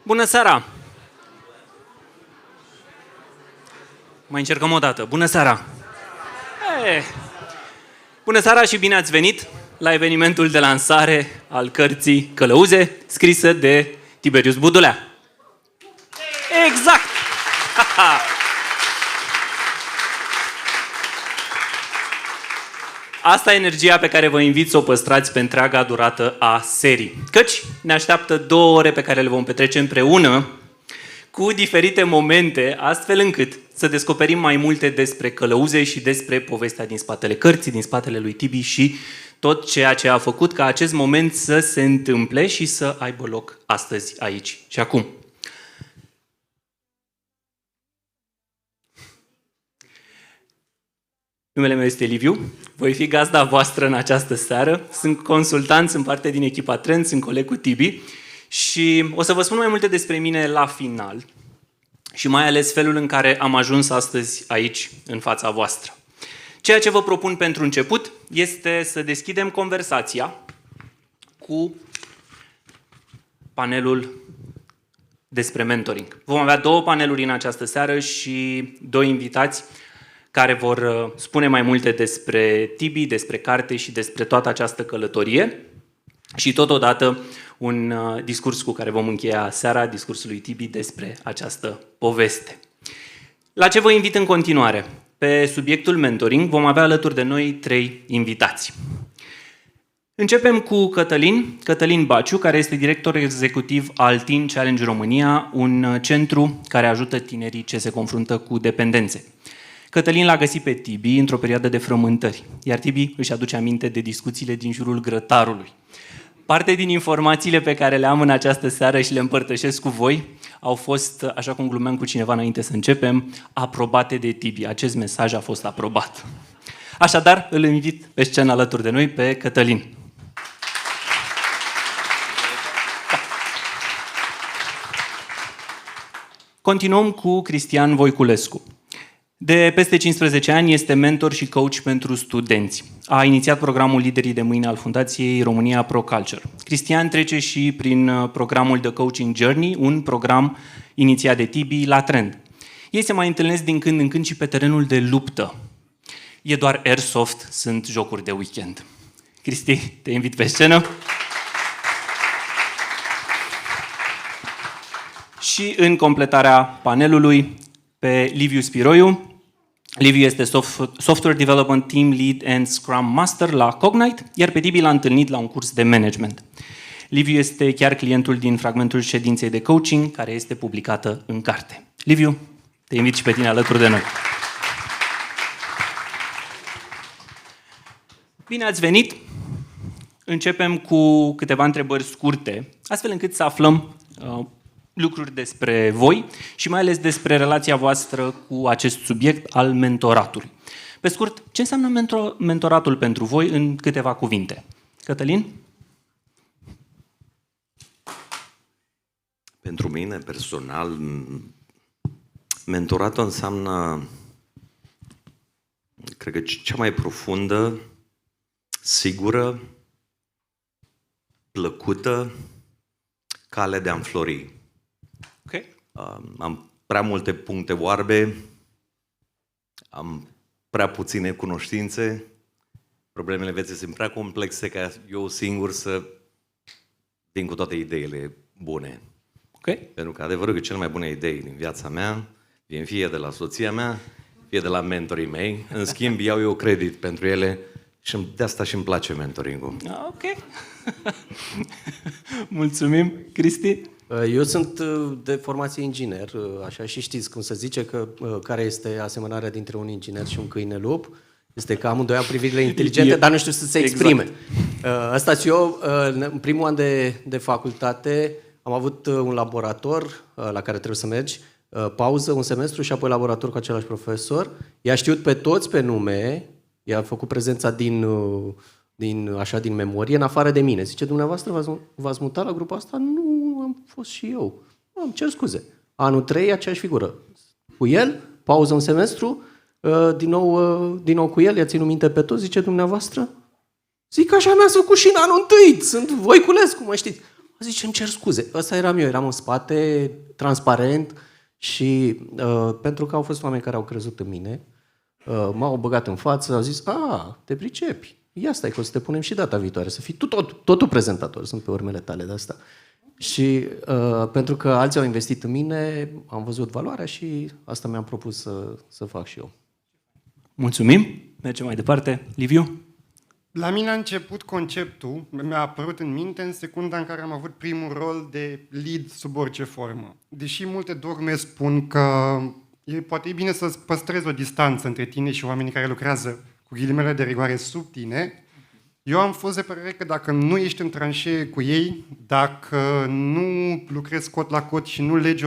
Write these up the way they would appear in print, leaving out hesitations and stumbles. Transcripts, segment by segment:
Bună seara! Mai încercăm o dată. Bună seara! Bună seara și bine ați venit la evenimentul de lansare al cărții Călăuze, scrisă de Tiberius Budulea. Exact! Asta e energia pe care vă invit să o păstrați pe întreaga durată a serii. Căci ne așteaptă 2 ore pe care le vom petrece împreună cu diferite momente, astfel încât să descoperim mai multe despre Călăuze și despre povestea din spatele cărții, din spatele lui Tibi și tot ceea ce a făcut ca acest moment să se întâmple și să aibă loc astăzi, aici și acum. Numele meu este Liviu, voi fi gazda voastră în această seară. Sunt consultant, sunt parte din echipa Trend, sunt coleg cu Tibi și o să vă spun mai multe despre mine la final și mai ales felul în care am ajuns astăzi aici, în fața voastră. Ceea ce vă propun pentru început este să deschidem conversația cu panelul despre mentoring. Vom avea 2 paneluri în această seară și 2 invitați care vor spune mai multe despre Tibi, despre carte și despre toată această călătorie și totodată un discurs cu care vom încheia seara, discursul lui Tibi despre această poveste. La ce vă invit în continuare? Pe subiectul mentoring vom avea alături de noi 3 invitați. Începem cu Cătălin Baciu, care este director executiv al Teen Challenge România, un centru care ajută tinerii ce se confruntă cu dependențe. Cătălin l-a găsit pe Tibi într-o perioadă de frământări, iar Tibi își aduce aminte de discuțiile din jurul grătarului. Parte din informațiile pe care le am în această seară și le împărtășesc cu voi au fost, așa cum glumeam cu cineva înainte să începem, aprobate de Tibi. Acest mesaj a fost aprobat. Așadar, îl invit pe scenă alături de noi pe Cătălin. Continuăm cu Cristian Voiculescu. De peste 15 ani este mentor și coach pentru studenți. A inițiat programul Liderii de Mâine al Fundației România Pro Culture. Cristian trece și prin programul The Coaching Journey, un program inițiat de Tibi la Trend. Ei se mai întâlnesc din când în când și pe terenul de luptă. E doar airsoft, sunt jocuri de weekend. Cristi, te invit pe scenă. Și în completarea panelului, pe Liviu Spiroiu. Liviu este Software Development Team Lead and Scrum Master la Cognite, iar pe Tibi l-a întâlnit la un curs de management. Liviu este chiar clientul din fragmentul ședinței de coaching, care este publicată în carte. Liviu, te invit și pe tine alături de noi. Bine ați venit! Începem cu câteva întrebări scurte, astfel încât să aflăm lucruri despre voi și mai ales despre relația voastră cu acest subiect al mentoratului. Pe scurt, ce înseamnă mentoratul pentru voi în câteva cuvinte? Cătălin? Pentru mine, personal, mentoratul înseamnă, cred că cea mai profundă, sigură, plăcută cale de a înflori. Okay. Am prea multe puncte oarbe, am prea puține cunoștințe, problemele vieții sunt prea complexe ca eu singur să vin cu toate ideile bune. Okay. Pentru că adevărul că cele mai bune idei din viața mea vin fie de la soția mea, fie de la mentorii mei. În schimb, iau eu credit pentru ele și de asta și îmi place mentoring-ul. Ok. Mulțumim. Cristi? Eu sunt de formație inginer, așa, și știți cum se zice că care este asemănarea dintre un inginer și un câine lup? Este că amândoi au privirile inteligente, dar nu știu să se exprime. Exact. Asta și eu, în primul an de facultate, am avut un laborator la care trebuie să mergi, pauză, un semestru și apoi laborator cu același profesor. I-a știut pe toți pe nume, i-a făcut prezența din memorie, în afară de mine. Zice, dumneavoastră v-ați mutat la grupul asta? Nu, am fost și eu. Am cer scuze. Anul 3, aceeași figură. Cu el, pauză un semestru, din nou cu el, i-a ținut minte pe toți, zice, dumneavoastră? Zic, așa mi-a făcut și în anul 1, sunt Voiculescu, mă știți. Zice, îmi cer scuze. Ăsta eram eu, eram în spate, transparent și pentru că au fost oameni care au crezut în mine, m-au băgat în față, au zis, te pricepi. Ia stai că o să te punem și data viitoare, să fii tu totul prezentator, sunt pe urmele tale de asta. Și pentru că alții au investit în mine, am văzut valoarea și asta mi-am propus să fac și eu. Mulțumim. Mergem mai departe. Liviu? La mine a început conceptul, mi-a apărut în minte în secunda în care am avut primul rol de lead sub orice formă. Deși multe dogme spun că poate e bine să păstrezi o distanță între tine și oamenii care lucrează cu ghilimele de rigoare sub tine, eu am fost de părere că dacă nu ești în tranșee cu ei, dacă nu lucrezi cot la cot și nu legi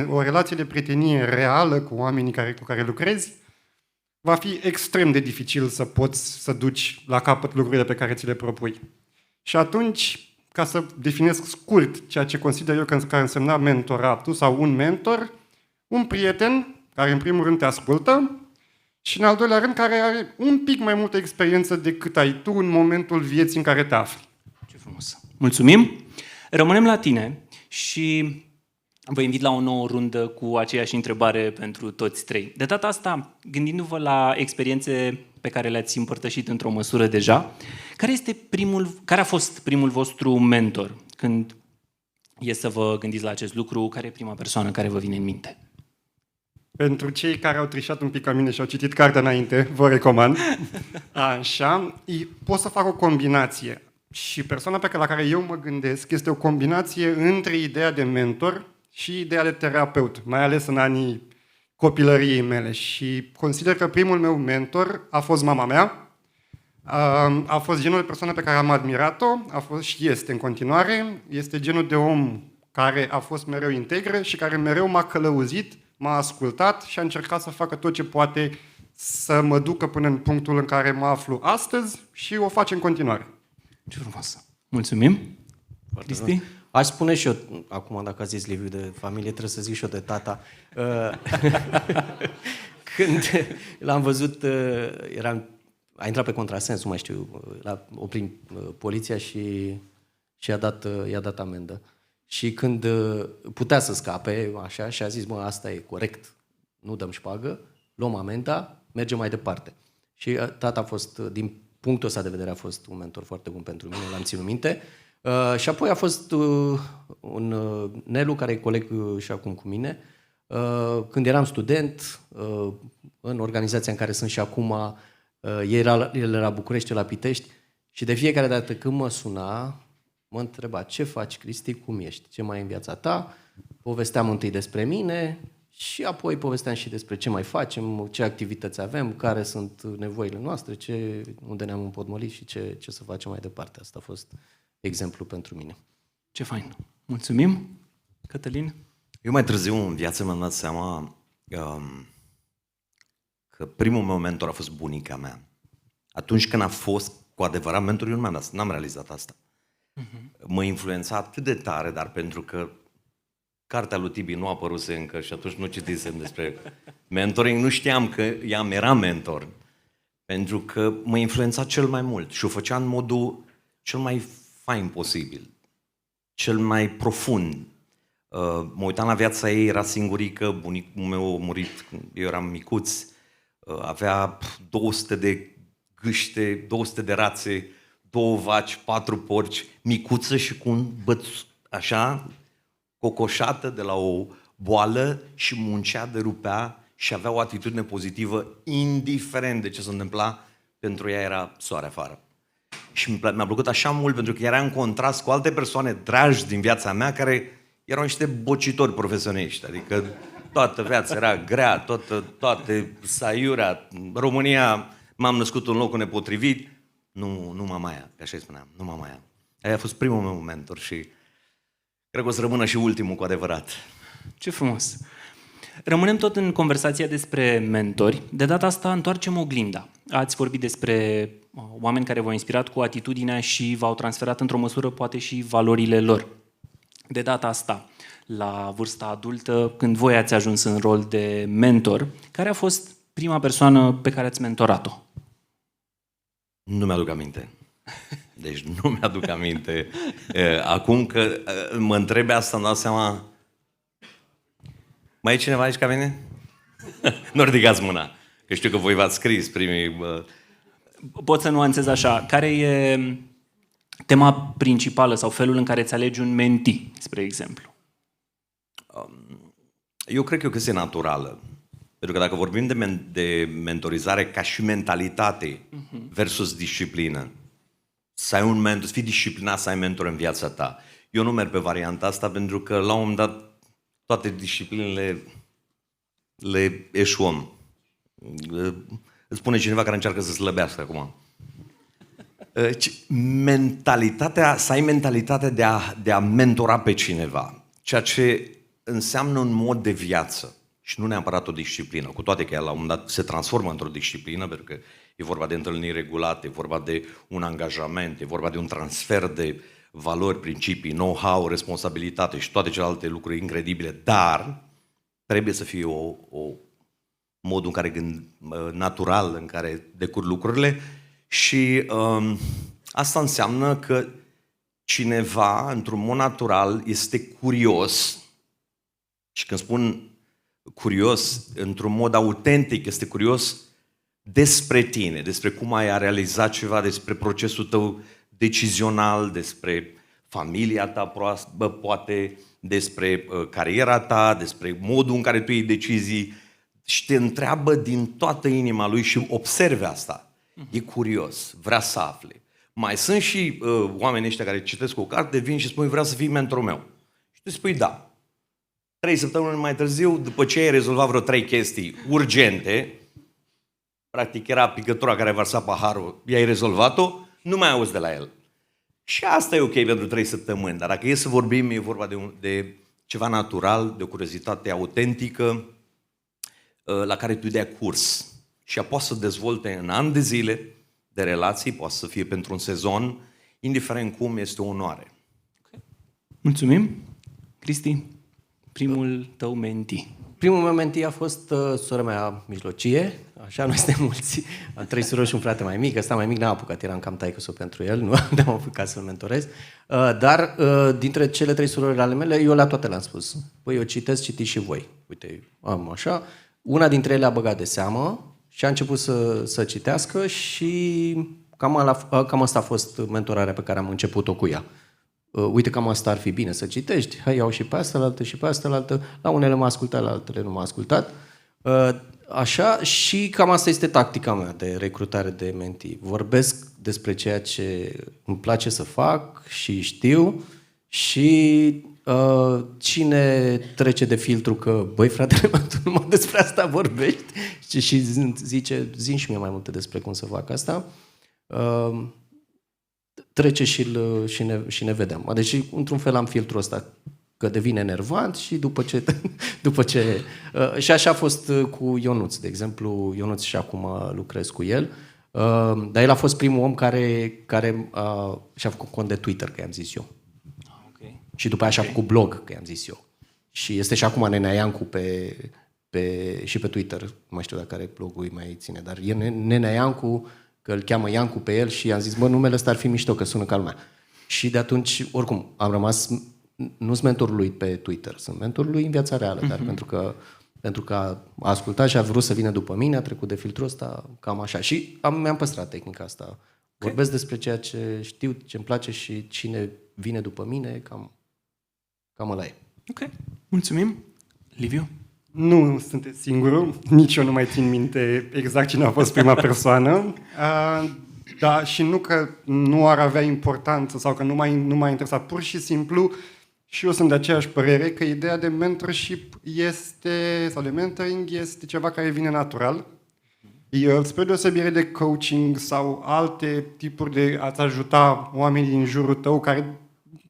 o relație de prietenie reală cu oamenii cu care lucrezi, va fi extrem de dificil să poți să duci la capăt lucrurile pe care ți le propui. Și atunci, ca să definesc scurt ceea ce consider eu că însemna mentoratul sau un mentor, un prieten care în primul rând te ascultă și în al doilea rând care are un pic mai multă experiență decât ai tu în momentul vieții în care te afli. Ce frumos. Mulțumim. Rămânem la tine și vă invit la o nouă rundă cu aceeași întrebare pentru toți trei. De data asta, gândindu-vă la experiențe pe care le-ați împărtășit într-o măsură deja, care a fost primul vostru mentor? Când e să vă gândiți la acest lucru, care e prima persoană care vă vine în minte? Pentru cei care au trișat un pic ca mine și au citit cartea înainte, vă recomand. Așa, pot să fac o combinație. Și persoana la care eu mă gândesc este o combinație între ideea de mentor și ideea de terapeut, mai ales în anii copilăriei mele. Și consider că primul meu mentor a fost mama mea. A fost genul de persoană pe care am admirat-o, a fost și este în continuare. Este genul de om care a fost mereu integră și care mereu m-a călăuzit, m-a ascultat și a încercat să facă tot ce poate să mă ducă până în punctul în care mă aflu astăzi și o face în continuare. Ce frumos! Mulțumim! Cristi? Aș spune și eu, acum dacă a zis Liviu de familie, trebuie să zic și eu de tata. Când l-am văzut, a intrat pe contrasens, nu mai știu, l-a oprit poliția și i-a dat amendă. Și când putea să scape, așa, și a zis, asta e corect, nu dăm șpagă, luăm amenda, mergem mai departe. Și tata a fost, din punctul ăsta de vedere, a fost un mentor foarte bun pentru mine, l-am ținut minte. Și apoi a fost un Nelu, care e coleg și acum cu mine. Când eram student, în organizația în care sunt și acum, el era București, la Pitești, și de fiecare dată când mă suna, mă întreba, ce faci, Cristi, cum ești, ce mai e în viața ta? Povesteam întâi despre mine și apoi povesteam și despre ce mai facem, ce activități avem, care sunt nevoile noastre, unde ne-am împotmolit și ce să facem mai departe. Asta a fost exemplu pentru mine. Ce fain! Mulțumim! Cătălin? Eu mai târziu în viață mi-am dat seama că primul meu mentor a fost bunica mea. Atunci când a fost cu adevărat mentor, eu n-am realizat asta. Mă influența atât de tare, dar pentru că cartea lui Tibi nu a apăruse încă și atunci nu citisem despre mentoring, nu știam că ea mi-era mentor. Pentru că mă influența cel mai mult și o făcea în modul cel mai fain posibil, cel mai profund. Mă uitam la viața ei, era singurică, bunicul meu a murit când eu eram micuț, avea 200 de gâște, 200 de rațe, 2 vaci, 4 porci, micuță și cu un așa, cocoșată de la o boală și muncea de rupea și avea o atitudine pozitivă, indiferent de ce se întâmpla, pentru ea era soare afară. Și mi-a plăcut așa mult pentru că era în contrast cu alte persoane dragi din viața mea care erau niște bocitori profesioniști. Adică toată viața era grea, toate saiurea. România, m-am născut în locul nepotrivit. Nu mama aia, că așa îi spuneam, nu mama aia. Aia a fost primul meu mentor și cred că o să rămână și ultimul cu adevărat. Ce frumos! Rămânem tot în conversația despre mentori. De data asta întoarcem oglinda. Ați vorbit despre oameni care v-au inspirat cu atitudinea și v-au transferat într-o măsură poate și valorile lor. De data asta, la vârsta adultă, când voi ați ajuns în rol de mentor, care a fost prima persoană pe care ați mentorat-o? Nu mi-aduc aminte. Deci nu mi-aduc aminte. Acum că mă întrebe asta, îmi dau seama... Mai e cineva aici ca mine? Nu ridicați mâna, că știu că voi v-ați scris primii... Pot să nuanțez așa. Care e tema principală sau felul în care îți alegi un mentee, spre exemplu? Eu cred că e o chestie naturală. Pentru că dacă vorbim de mentorizare ca și mentalitate versus disciplină, să ai un mentor, să fii disciplinat să ai mentor în viața ta. Eu nu merg pe varianta asta pentru că la un moment dat toate disciplinele le eșuăm. Îți spune cineva care încearcă să slăbească acum. Să ai mentalitatea de a mentora pe cineva, ceea ce înseamnă un mod de viață și nu neapărat o disciplină, cu toate că ea la un moment dat se transformă într-o disciplină, pentru că e vorba de întâlniri regulate, e vorba de un angajament, e vorba de un transfer de valori, principii, know-how, responsabilitate și toate celelalte lucruri incredibile, dar trebuie să fie o modul în care natural în care decurg lucrurile și asta înseamnă că cineva, într-un mod natural, este curios și când spun curios, într-un mod autentic, este curios despre tine, despre cum ai realizat ceva, despre procesul tău decizional, despre familia ta poate, despre cariera ta, despre modul în care tu iei decizii și te întreabă din toată inima lui și observe asta. E curios, vrea să afle. Mai sunt și oamenii ăștia care citesc o carte, vin și spun, vreau să fii mentorul meu. Și tu spui da. 3 săptămâni mai târziu, după ce ai rezolvat vreo 3 chestii urgente, practic era picătura care vărsa paharul, i-ai rezolvat-o, nu mai auzi de la el. Și asta e ok pentru 3 săptămâni, dar dacă e să vorbim, e vorba de ceva natural, de o curiozitate autentică, la care tu dai curs. Și ea poate să dezvolte în ani de zile de relații, poate să fie pentru un sezon, indiferent cum, este o onoare. Okay. Mulțumim. Cristi, primul tău mentee. Primul meu mentee a fost sora mea mijlocie, așa, noi suntem mulți, am 3 surori și un frate mai mic, ăsta mai mic n-am apucat, eram cam taică-s-o pentru el, nu am apucat să-l mentorez, dar dintre cele 3 surori ale mele, eu la toate le-am spus, păi eu citesc, citiți și voi, uite, am așa, una dintre ele a băgat de seamă și a început să citească și cam asta a fost mentorarea pe care am început-o cu ea. Uite, cam asta ar fi bine să citești, hai, iau și pe asta, la altă și pe asta, la altă. La unele m-a ascultat, la altele nu m-a ascultat. Așa, și cam asta este tactica mea de recrutare de mentee. Vorbesc despre ceea ce îmi place să fac și știu și cine trece de filtru că, băi, fratele meu, tu numai despre asta vorbești și zice, zi și mie mai multe despre cum să fac asta, trece și ne vedem. Deci, într-un fel, am filtrul ăsta, că devine enervant și după ce și așa a fost cu Ionuț, de exemplu. Ionuț și acum lucrez cu el, dar el a fost primul om care și-a făcut cont de Twitter, că i-am zis eu. Okay. Și după aia și-a făcut blog, că i-am zis eu. Și este și acum Nenea Iancu și pe Twitter, nu mai știu dacă are blogul, îi mai ține, dar e Nenea Iancu, că îl cheamă Iancu pe el și i-am zis, bă, numele ăsta ar fi mișto, că sună ca lumea. Și de atunci, oricum, am rămas, nu sunt mentorul lui pe Twitter, sunt mentorul lui în viața reală, dar pentru că a ascultat și a vrut să vină după mine, a trecut de filtrul ăsta, cam așa. Și mi-am păstrat tehnica asta. Okay. Vorbesc despre ceea ce știu, ce-mi place și cine vine după mine, cam ăla e. Ok, mulțumim. Liviu? Nu sunteți singurul, nici eu nu mai țin minte exact cine a fost prima persoană, da, și nu că nu ar avea importanță sau că nu m-a interesat, pur și simplu, și eu sunt de aceeași părere că ideea de mentorship sau de mentoring este ceva care vine natural. Spre deosebire de coaching sau alte tipuri de a-ți ajuta oamenii din jurul tău care,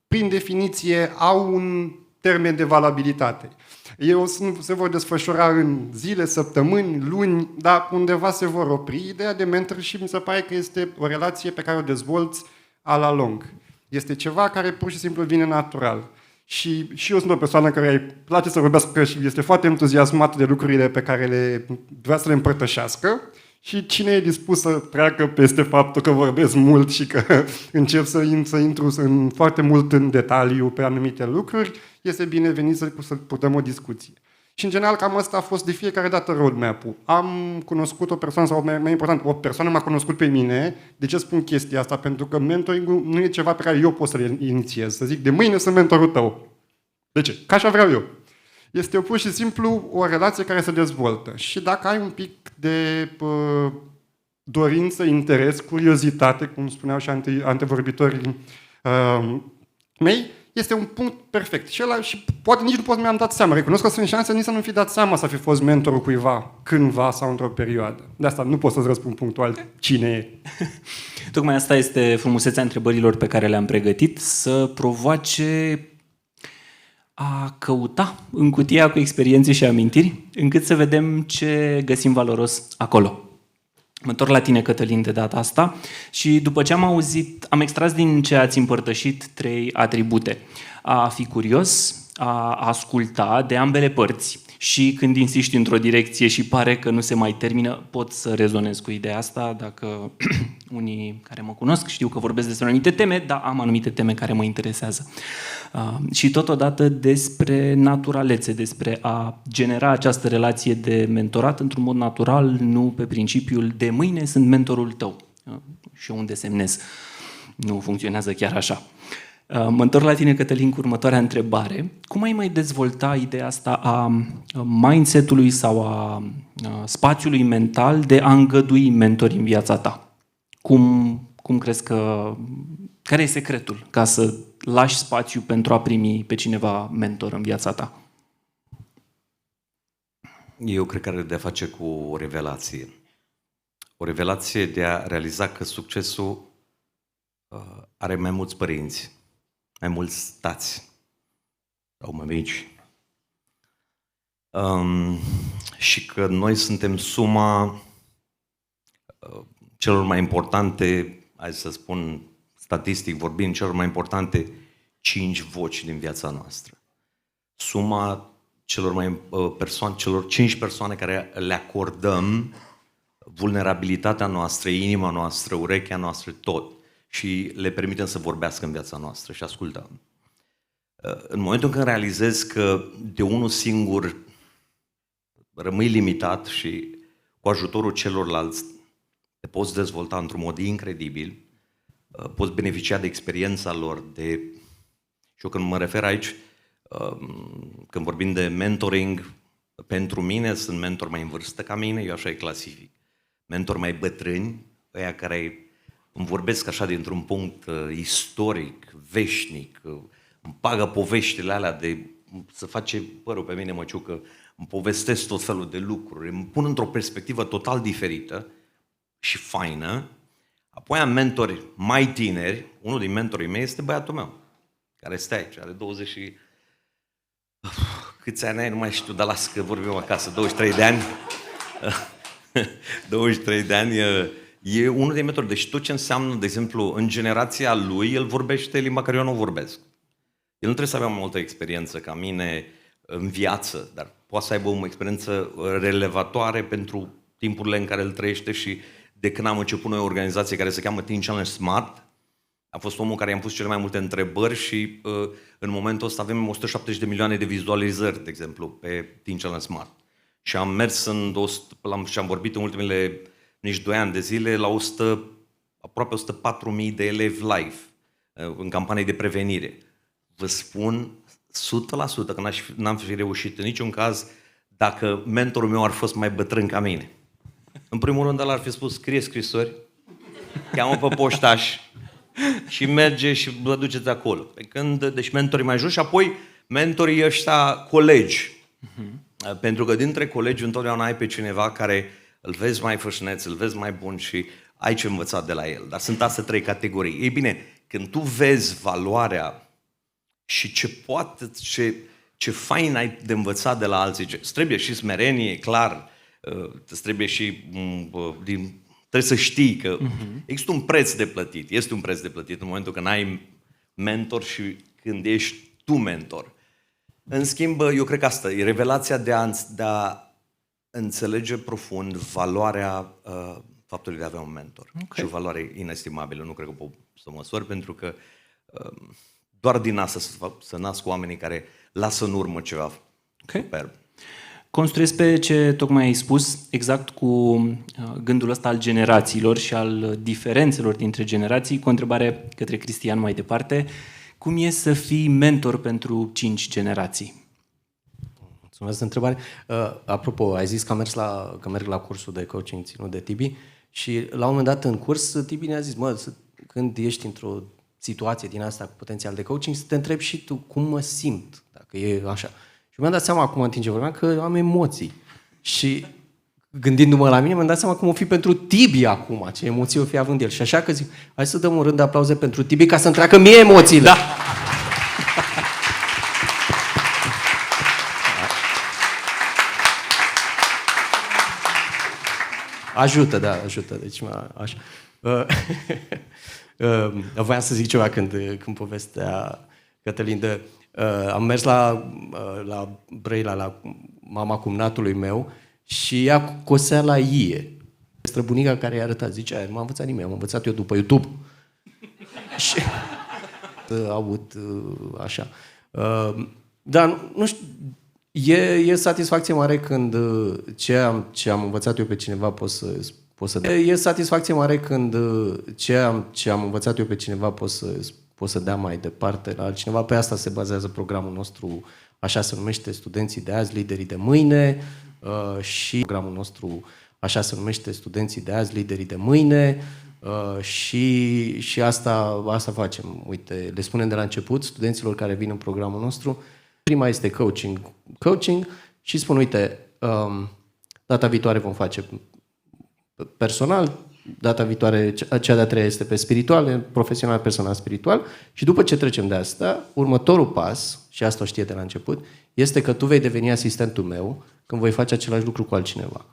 prin definiție, au un termen de valabilitate. Se vor desfășura în zile, săptămâni, luni, dar undeva se vor opri. Ideea de mentorship mi se pare că este o relație pe care o dezvolți a la lung. Este ceva care pur și simplu vine natural. Și eu sunt o persoană care îi place să vorbească și este foarte entuziasmată de lucrurile pe care vrea să le împărtășească Și cine e dispus să treacă peste faptul că vorbesc mult și că încep să intru foarte mult în detaliu pe anumite lucruri, este binevenit să purtăm o discuție. Și în general cam asta a fost de fiecare dată roadmap-ul. Am cunoscut o persoană, sau mai important, o persoană m-a cunoscut pe mine. De ce spun chestia asta? Pentru că mentoring nu e ceva pe care eu pot să-l inițiez. Să zic, de mâine sunt mentorul tău. De ce? Ca așa vreau eu. Este pur și simplu o relație care se dezvoltă. Și dacă ai un pic de dorință, interes, curiozitate, cum spuneau și antevorbitorii mei, este un punct perfect. Și poate nici nu mi-am dat seama. Recunosc că sunt șanse nici să nu fi dat seama să fi fost mentorul cuiva cândva sau într-o perioadă. De asta nu pot să-ți răspund punctual cine e. Tocmai asta este frumusețea întrebărilor pe care le-am pregătit, să provoace a căuta în cutia cu experiențe și amintiri, încât să vedem ce găsim valoros acolo. Mă întorc la tine, Cătălin, de data asta și după ce am auzit, am extras din ce ați împărtășit 3 atribute. A fi curios, a asculta de ambele părți și când insiști într-o direcție și pare că nu se mai termină, pot să rezonez cu ideea asta. Dacă unii care mă cunosc știu că vorbesc despre anumite teme, dar am anumite teme care mă interesează. Și totodată despre naturalețe, despre a genera această relație de mentorat într-un mod natural, nu pe principiul de mâine sunt mentorul tău și unde semnez. Nu funcționează chiar așa. Mă întorc la tine, Cătălin, cu următoarea întrebare. Cum ai mai dezvolta ideea asta a mindset-ului sau a spațiului mental de a îngădui mentori în viața ta? Cum crezi că... Care e secretul ca să lași spațiu pentru a primi pe cineva mentor în viața ta? Eu cred că are de a face cu o revelație. O revelație de a realiza că succesul are mai mulți părinți, mai mulți tați sau mămici. Și că noi suntem suma celor mai importante, hai să spun statistic vorbind, celor mai importante 5 voci din viața noastră. Suma celor 5 persoane care le acordăm vulnerabilitatea noastră, inima noastră, urechea noastră, tot. Și le permitem să vorbească în viața noastră și ascultăm. În momentul în care realizezi că de unul singur rămâi limitat și cu ajutorul celorlalți te poți dezvolta într-un mod incredibil, poți beneficia de experiența lor, și eu când mă refer aici, când vorbim de mentoring, pentru mine sunt mentori mai în vârstă ca mine, eu așa îi clasific. Mentori mai bătrâni, ăia care îmi vorbesc așa dintr-un punct istoric, veșnic, îmi pagă poveștile alea de să face părul pe mine măciucă, îmi povestesc tot felul de lucruri, îmi pun într-o perspectivă total diferită și faină. Apoi am mentori mai tineri, unul din mentorii mei este băiatul meu, care stă aici, are 20 și... Câți ani ai? Nu mai știu, dar las că vorbim acasă, 23 de ani. 23 de ani, e unul din mentori. Deci tot ce înseamnă, de exemplu, în generația lui, el vorbește limba care eu nu vorbesc. El nu trebuie să aibă multă experiență ca mine în viață, dar poate să aibă o experiență relevatoare pentru timpurile în care el trăiește și de când am început noi o organizație care se cheamă Teen Challenge Smart, a fost omul care i-am pus cele mai multe întrebări și în momentul ăsta avem 170 de milioane de vizualizări, de exemplu, pe Teen Challenge Smart. Și am mers și am vorbit în ultimele nici 2 ani de zile la aproape 104.000 de elevi live în campanii de prevenire. Vă spun 100% că n-am fi reușit în niciun caz dacă mentorul meu ar fost mai bătrân ca mine. În primul rând, el ar fi spus, scrie scrisori, cheamă pe poștaș și merge și vă duceți acolo. Deci mentorii mai jos și apoi mentorii ăștia colegi. Pentru că dintre colegi întotdeauna ai pe cineva care îl vezi mai fâșneț, îl vezi mai bun și ai ce învăța de la el. Dar sunt astea 3 categorii. Ei bine, când tu vezi valoarea și ce fain ai de învățat de la alții, îți trebuie și smerenie, clar, îți trebuie și trebuie să știi că există un preț de plătit. Este un preț de plătit în momentul când ai mentor și când ești tu mentor. În schimb, eu cred că asta e revelația de a înțelege profund valoarea faptului de a avea un mentor. Ok. Și o valoare inestimabilă. Nu cred că pot să măsor, pentru că doar din asta să nasc oamenii care lasă în urmă ceva superb. Construiesc pe ce tocmai ai spus, exact cu gândul ăsta al generațiilor și al diferențelor dintre generații, cu o întrebare către Cristian mai departe. Cum e să fii mentor pentru 5 generații? Mulțumesc de întrebare. Apropo, ai zis că merg la cursul de coaching ținut de Tibi și la un moment dat în curs Tibi ne-a zis, când ești într-o situație din asta cu potențial de coaching, să te întrebi și tu cum mă simt, dacă e așa. Și mi-am dat seama acum în timp ce vorbeam că am emoții. Și gândindu-mă la mine, mi-am dat seama cum o fi pentru Tibi acum, ce emoții o fi având el. Și așa că zic, hai să dăm un rând de aplauze pentru Tibi ca să-mi treacă mie emoțiile. Da. Ajută. Deci, așa. Voiam să zic ceva când povestea Cătălin de... am mers la Brăila, la mama cumnatului meu și ea cosea la ie. Străbunica care i-a arătat, zicea, nu m-a învățat nimeni, am învățat eu după YouTube. Și aud așa. Dar nu știu, e satisfacție mare când ce am învățat eu pe cineva pot să e satisfacție mare când ce am învățat eu pe cineva pot să dea mai departe la altcineva. Pe asta se bazează programul nostru, așa se numește Studenții de azi, liderii de mâine, și programul nostru, așa se numește Studenții de azi, liderii de mâine, și asta facem. Uite, le spunem de la început studenților care vin în programul nostru. Prima este coaching și spun, uite, data viitoare vom face personal, data viitoare, cea de-a treia este pe spiritual, profesional, personal, spiritual, și după ce trecem de asta, următorul pas, și asta o știe de la început, este că tu vei deveni asistentul meu când voi face același lucru cu altcineva.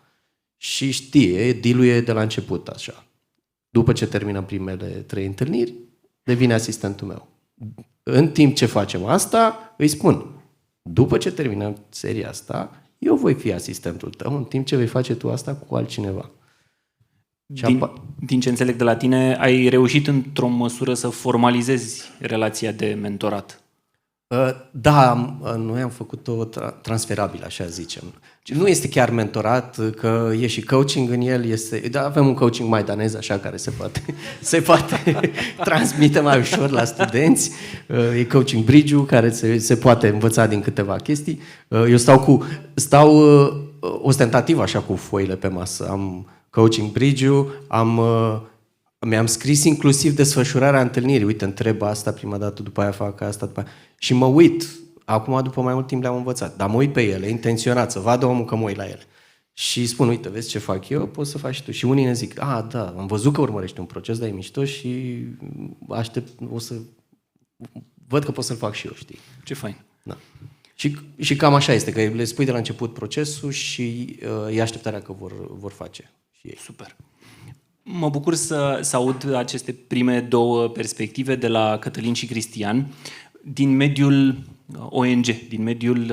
Și știe, deal-ul de la început așa. După ce terminăm primele 3 întâlniri, devine asistentul meu. În timp ce facem asta, îi spun, după ce terminăm seria asta, eu voi fi asistentul tău în timp ce vei face tu asta cu altcineva. Din ce înțeleg de la tine, ai reușit într-o măsură să formalizezi relația de mentorat. Da, noi am făcut-o transferabil, așa zicem. Nu este chiar mentorat, că e și coaching în el, avem un coaching maidanez, așa, care se poate transmite mai ușor la studenți. E coaching bridge-ul, care se poate învăța din câteva chestii. Eu stau ostentativ, așa, cu foile pe masă. Am coaching bridge-ul, mi-am scris inclusiv desfășurarea întâlnirii. Uite, întreb asta prima dată, după aia fac asta, după aia. Și mă uit. Acum, după mai mult timp, le-am învățat. Dar mă uit pe ele, intenționat, să vadă omul că mă uit la ele. Și spun, uite, vezi ce fac eu, poți să faci și tu. Și unii ne zic, da, am văzut că urmărești un proces, dar e mișto și aștept, văd că pot să-l fac și eu, știi? Ce fain. Da. Și cam așa este, că le spui de la început procesul și e așteptarea că vor face și ei. Super. Mă bucur să aud aceste prime 2 perspective de la Cătălin și Cristian din mediul ONG, din mediul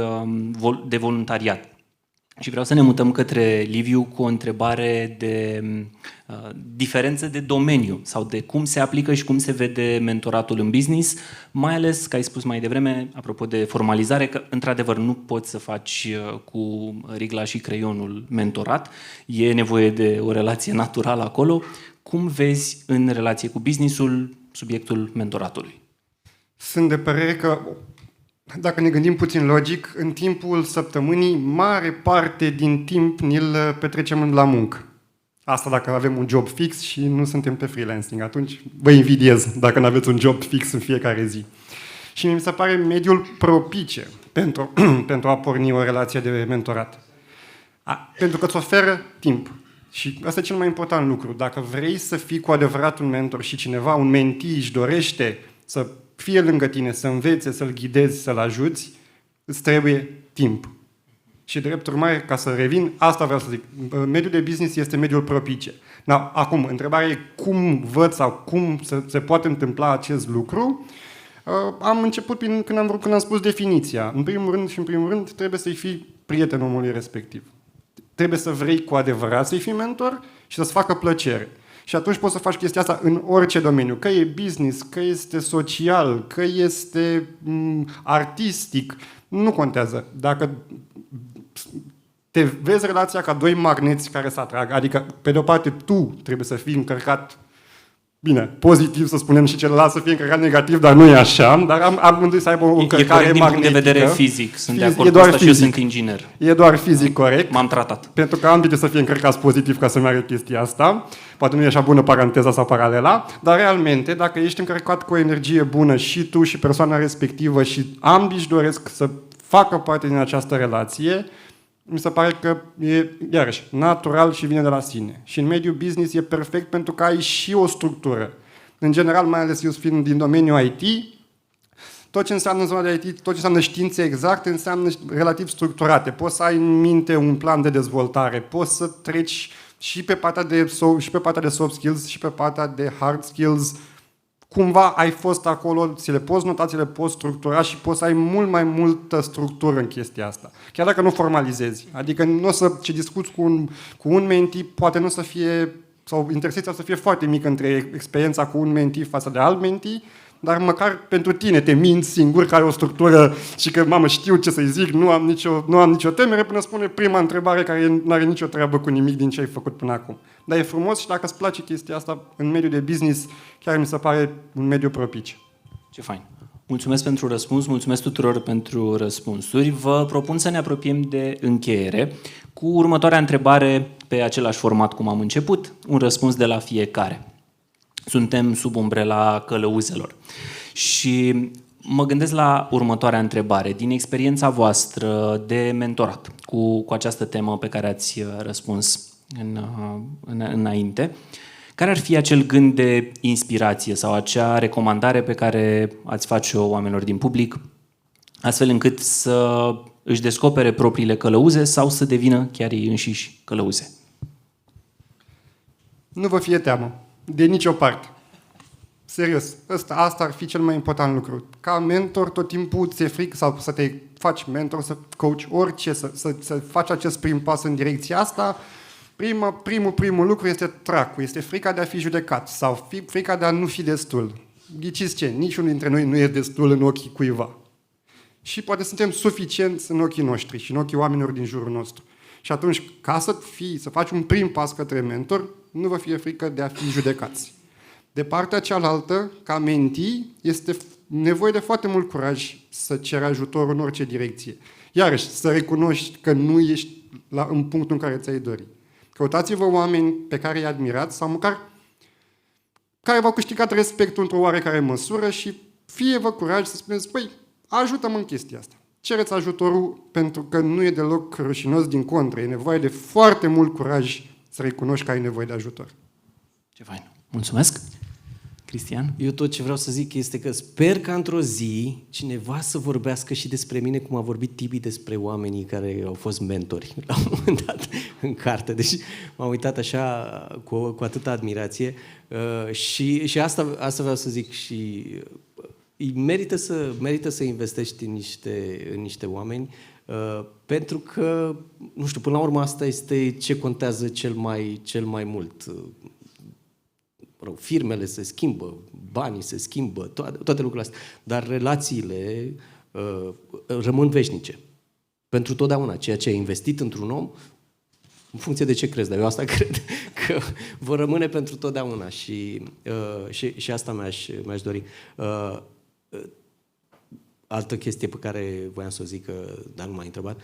de voluntariat. Și vreau să ne mutăm către Liviu cu o întrebare de diferență de domeniu sau de cum se aplică și cum se vede mentoratul în business, mai ales, că ai spus mai devreme, apropo de formalizare, că într-adevăr nu poți să faci cu rigla și creionul mentorat, e nevoie de o relație naturală acolo. Cum vezi în relație cu businessul subiectul mentoratului? Sunt de părere că, dacă ne gândim puțin logic, în timpul săptămânii, mare parte din timp ni-l petrecem la muncă. Asta dacă avem un job fix și nu suntem pe freelancing. Atunci vă invidiez dacă nu aveți un job fix în fiecare zi. Și mi se pare mediul propice pentru a porni o relație de mentorat. Pentru că îți oferă timp. Și asta e cel mai important lucru. Dacă vrei să fii cu adevărat un mentor și cineva, un mentee, își dorește să fie lângă tine, să învețe, să-l ghidezi, să-l ajuți, îți trebuie timp. Și drept urmare, ca să revin, asta vreau să zic. Mediul de business este mediul propice. Acum, întrebarea e cum văd sau cum se poate întâmpla acest lucru. Am început când am spus definiția. În primul rând, trebuie să-i fii prietenul omului respectiv. Trebuie să vrei cu adevărat să-i fii mentor și să-ți facă plăcere. Și atunci poți să faci chestia asta în orice domeniu, că e business, că este social, că este artistic, nu contează. Dacă te vezi relația ca doi magneți care se atrag, adică pe de o parte tu trebuie să fii încărcat, bine, pozitiv să spunem și celălalt să fie încărcat negativ, dar nu e așa, dar amândoi să aibă o încărcare e corect din punct de magnetică. vedere fizic, sunt de E acord cu doar asta și eu fizic. sunt inginer. E doar fizic corect. M-am tratat. Pentru că ambii trebuie să fie încărcați pozitiv ca să meargă chestia asta. Poate nu e așa bună paranteza sau paralela, dar realmente, dacă ești încărcat cu o energie bună și tu și persoana respectivă și ambii își doresc să facă parte din această relație, mi se pare că e, iarăși, natural și vine de la sine. Și în mediul business e perfect pentru că ai și o structură. În general, mai ales eu fiind din domeniul IT, tot ce înseamnă zona de IT, tot ce înseamnă științe exacte, înseamnă relativ structurate. Poți să ai în minte un plan de dezvoltare, poți să treci și pe partea de soft skills și pe partea de hard skills. Cumva ai fost acolo, ți le poți nota, ți le poți structura și poți să ai mult mai multă structură în chestia asta. Chiar dacă nu formalizezi. Adică nu o să ce discuți cu un mentee, poate nu o să fie, sau intersecția să fie foarte mică între experiența cu un mentee față de alt mentee, dar măcar pentru tine te minți singur că ai o structură și că, mamă, știu ce să-i zic, nu am nicio temere până spune prima întrebare care nu are nicio treabă cu nimic din ce ai făcut până acum. Dar e frumos și dacă îți place chestia asta în mediul de business, chiar mi se pare un mediu propice. Ce fain. Mulțumesc pentru răspuns, mulțumesc tuturor pentru răspunsuri. Vă propun să ne apropiem de încheiere cu următoarea întrebare pe același format cum am început, un răspuns de la fiecare. Suntem sub umbrela călăuzelor. Și mă gândesc la următoarea întrebare. Din experiența voastră de mentorat cu această temă pe care ați răspuns înainte, care ar fi acel gând de inspirație sau acea recomandare pe care ați face-o oamenilor din public, astfel încât să își descopere propriile călăuze sau să devină chiar ei înșiși călăuze? Nu vă fie teamă. De nicio parte. Serios. Asta ar fi cel mai important lucru. Ca mentor, tot timpul ți-e frică sau să te faci mentor, să coach orice, să faci acest prim pas în direcția asta. Primul lucru este tracul, este frica de a fi judecat sau frica de a nu fi destul. Ghiciți ce? Niciunul dintre noi nu e destul în ochii cuiva. Și poate suntem suficienți în ochii noștri și în ochii oamenilor din jurul nostru. Și atunci, ca să faci un prim pas către mentor, nu vă fie frică de a fi judecați. De partea cealaltă, ca mentee, este nevoie de foarte mult curaj să ceri ajutor în orice direcție. Iarăși, să recunoști că nu ești în punctul în care ți-ai dori. Căutați-vă oameni pe care îi admirați sau măcar care v-au câștigat respectul într-o oarecare măsură și fie-vă curaj să spuneți, băi, ajută-mă în chestia asta. Cereți ajutorul pentru că nu e deloc rușinos, din contră. E nevoie de foarte mult curaj să recunoști că ai nevoie de ajutor. Ce fain. Mulțumesc. Cristian? Eu tot ce vreau să zic este că sper că într-o zi cineva să vorbească și despre mine cum a vorbit Tibi despre oamenii care au fost mentori la un moment dat în carte. Deci m-am uitat așa cu atâta admirație și asta vreau să zic și merită să investești în niște oameni pentru că, nu știu, până la urmă asta este ce contează cel mai mult. Firmele se schimbă, banii se schimbă, toate lucrurile astea, dar relațiile rămân veșnice. Pentru totdeauna, ceea ce ai investit într-un om, în funcție de ce crezi, dar eu asta cred, că vor rămâne pentru totdeauna și asta mi-aș dori. Altă chestie pe care voiam să o zic, dar nu m-ai întrebat.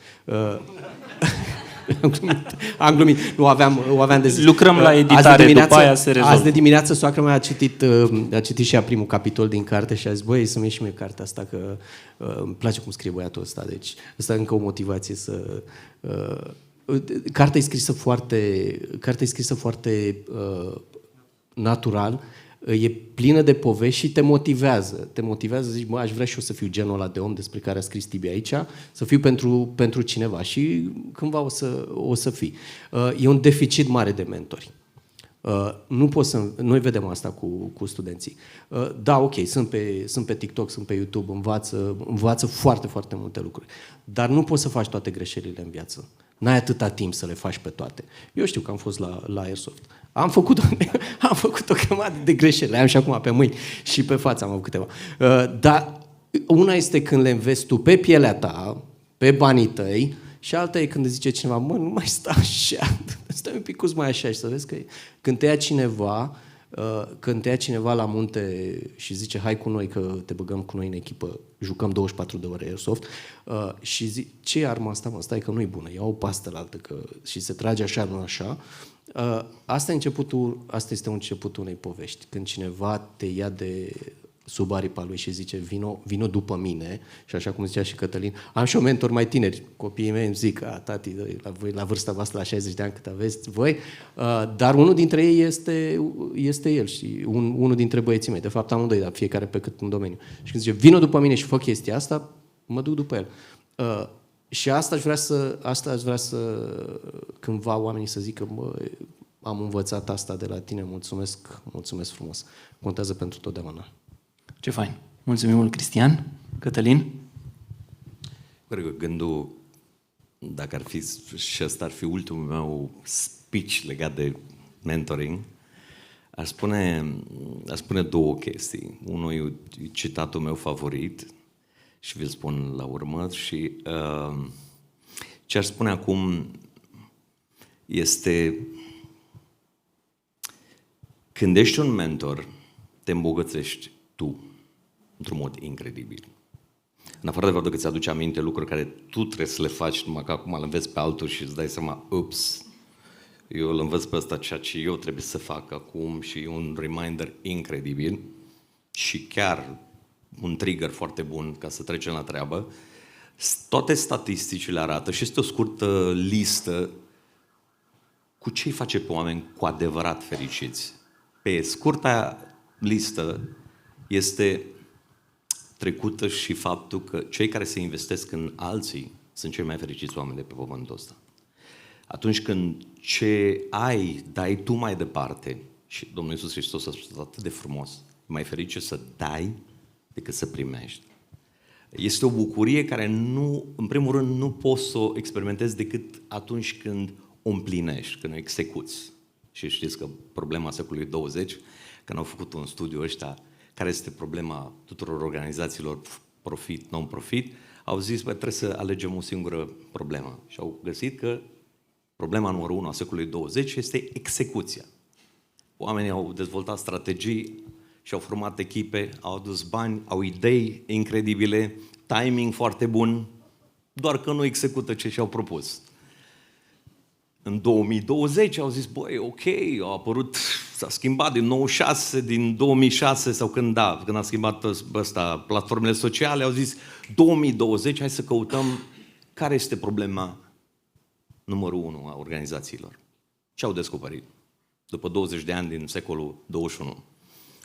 Am glumit. Nu o aveam de zis. Lucrăm la editare, după aia se rezolvă. Azi de dimineață soacra mea a citit și ea primul capitol din carte și a zis, băi, să-mi iei și mie cartea asta, că îmi place cum scrie băiatul ăsta. Deci asta e încă o motivație să... Cartea e scrisă foarte natural, e plină de povești și te motivează. Te motivează, zici, aș vrea și eu să fiu genul ăla de om despre care a scris Tibi aici, să fiu pentru cineva și cândva o să fii. E un deficit mare de mentori. Noi vedem asta cu studenții. Da, ok, sunt pe TikTok, sunt pe YouTube, învață foarte, foarte multe lucruri. Dar nu poți să faci toate greșelile în viață. N-ai atâta timp să le faci pe toate. Eu știu că am fost la Airsoft. Am făcut o grămadă de greșeli. Le am și acum pe mâini și pe față am avut câteva. Dar una este când le înveți tu pe pielea ta, pe banii tăi, și alta e când îți zice cineva, mă, nu mai sta așa, stai un picuț mai așa și să vezi că când te ia cineva la munte și zice, hai cu noi că te băgăm cu noi în echipă, jucăm 24 de ore Airsoft, și zic, ce e arma asta, mă, stai că nu-i bună, ia o pastă la altă și se trage așa, nu așa. Asta este începutul unei povești. Când cineva te ia de sub aripa lui și zice, vino după mine, și așa cum zicea și Cătălin, am și o mentor mai tineri, copiii mei îmi zic, tati, la vârsta voastră, la 60 de ani cât aveți voi, dar unul dintre ei este el și unul dintre băieții mei, de fapt amândoi, dar fiecare pe cât un domeniu. Și când zice, vino după mine și fă chestia asta, mă duc după el. Și asta aș vrea să cândva oamenii să zică, am învățat asta de la tine, mulțumesc frumos. Contează pentru totdeauna. Ce fain. Mulțumim mult, Cristian. Cătălin? Cred că gândul, dacă ar fi, și ăsta ar fi ultimul meu speech legat de mentoring, aș spune două chestii. Unul e citatul meu favorit și vi-l spun la urmă și ce aș spune acum este când ești un mentor, te îmbogățești tu într-un mod incredibil. În afară de faptul că îți aduce aminte lucruri care tu trebuie să le faci, numai că acum îl înveți pe altul și îți dai seama, ups, eu îl învăț pe ăsta ceea ce eu trebuie să fac acum și e un reminder incredibil și chiar un trigger foarte bun ca să trecem la treabă. Toate statisticile arată și este o scurtă listă cu ce îi face pe oameni cu adevărat fericiți. Pe scurta listă este trecută și faptul că cei care se investesc în alții sunt cei mai fericiți oameni de pe pământul ăsta. Atunci când ce ai, dai tu mai departe, și Domnul Iisus Hristos a spus atât de frumos, mai ferice să dai decât să primești. Este o bucurie care nu, în primul rând, nu poți să o experimentezi decât atunci când o împlinești, când o execuți. Și știți că problema secolului 20, când au făcut un studiu ăștia, care este problema tuturor organizațiilor profit, non-profit, au zis, bă, trebuie să alegem o singură problemă. Și au găsit că problema numărul 1 a secolului 20 este execuția. Oamenii au dezvoltat strategii și au format echipe, au adus bani, au idei incredibile, timing foarte bun, doar că nu execută ce și-au propus. În 2020 au zis, băi, ok, au apărut, s-a schimbat din 96, din 2006 sau când a schimbat platformele sociale, au zis 2020, hai să căutăm care este problema numărul 1 a organizațiilor. Ce au descoperit? După 20 de ani din secolul 21.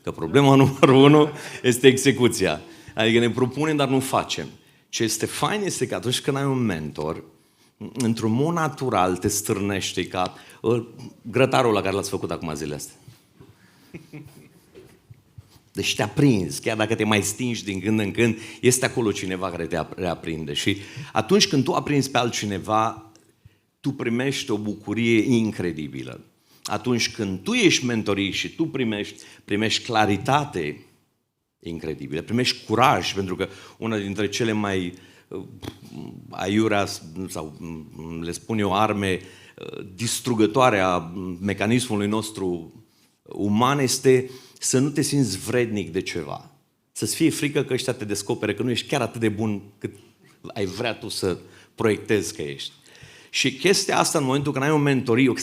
Că problema numărul 1 este execuția. Adică ne propunem, dar nu facem. Ce este fain este că atunci când ai un mentor, într-un mod natural te stârnește ca grătarul la care l-ați făcut acum zilele astea. Deci te-a prins, chiar dacă te mai stingi din când în când, este acolo cineva care te reaprinde. Și atunci când tu aprinzi pe altcineva, tu primești o bucurie incredibilă. Atunci când tu ești mentorit și tu primești claritate incredibilă, primești curaj, pentru că una dintre cele mai aiurea, sau le spun eu, arme distrugătoare a mecanismului nostru uman este să nu te simți vrednic de ceva. Să-ți fie frică că ăștia te descopere, că nu ești chiar atât de bun cât ai vrea tu să proiectezi că ești. Și chestia asta, în momentul când ai o mentorie, o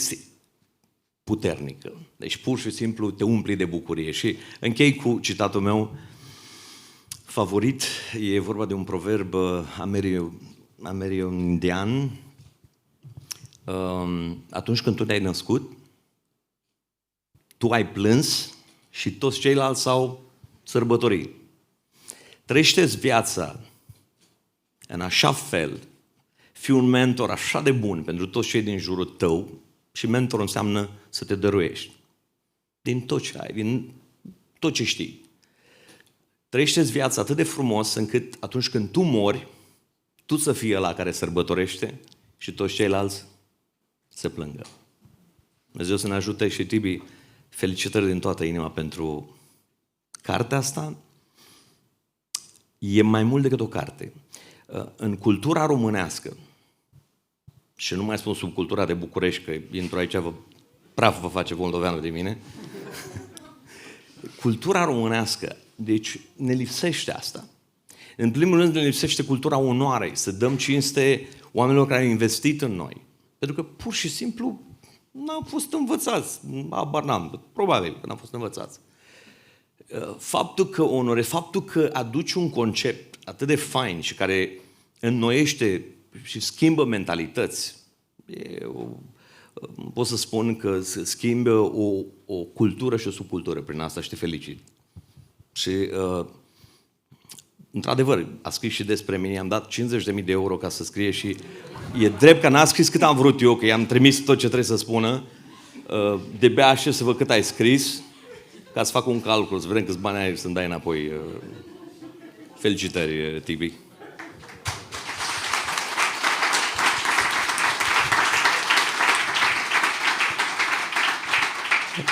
puternică. Deci pur și simplu te umpli de bucurie. Și închei cu citatul meu favorit. E vorba de un proverb amerindian. Atunci când tu te-ai născut, tu ai plâns și toți ceilalți s-au sărbătorit. Trăiește-ți viața în așa fel, fii un mentor așa de bun pentru toți cei din jurul tău, și mentor înseamnă să te dăruiești. din tot ce ai, din tot ce știi. Trăiește-ți viața atât de frumos încât atunci când tu mori, tu să fii ăla care sărbătorește și toți ceilalți să plângă. Dumnezeu să ne ajute și Tibi, felicitări din toată inima pentru cartea asta. E mai mult decât o carte. În cultura românească, și nu mai spun sub cultura de București, că intru aici, praf vă face moldoveanul de mine, cultura românească, deci ne lipsește asta. În primul rând ne lipsește cultura onoarei, să dăm cinste oamenilor care au investit în noi. Pentru că pur și simplu n-am fost învățați, abar n-am, probabil că n-am fost învățați. Faptul că aduci un concept atât de fain și care înnoiește și schimbă mentalități, pot să spun că schimbă o cultură și o subcultură prin asta și te felicit. Și într-adevăr, a scris și despre mine, i-am dat 50.000 de euro ca să scrie și e drept că n-a scris cât am vrut eu, că i-am trimis tot ce trebuie să spună. De-abia aștept să văd cât ai scris, ca să fac un calcul, să vedem câți bani ai să-mi dai înapoi. Felicitări, Tibi.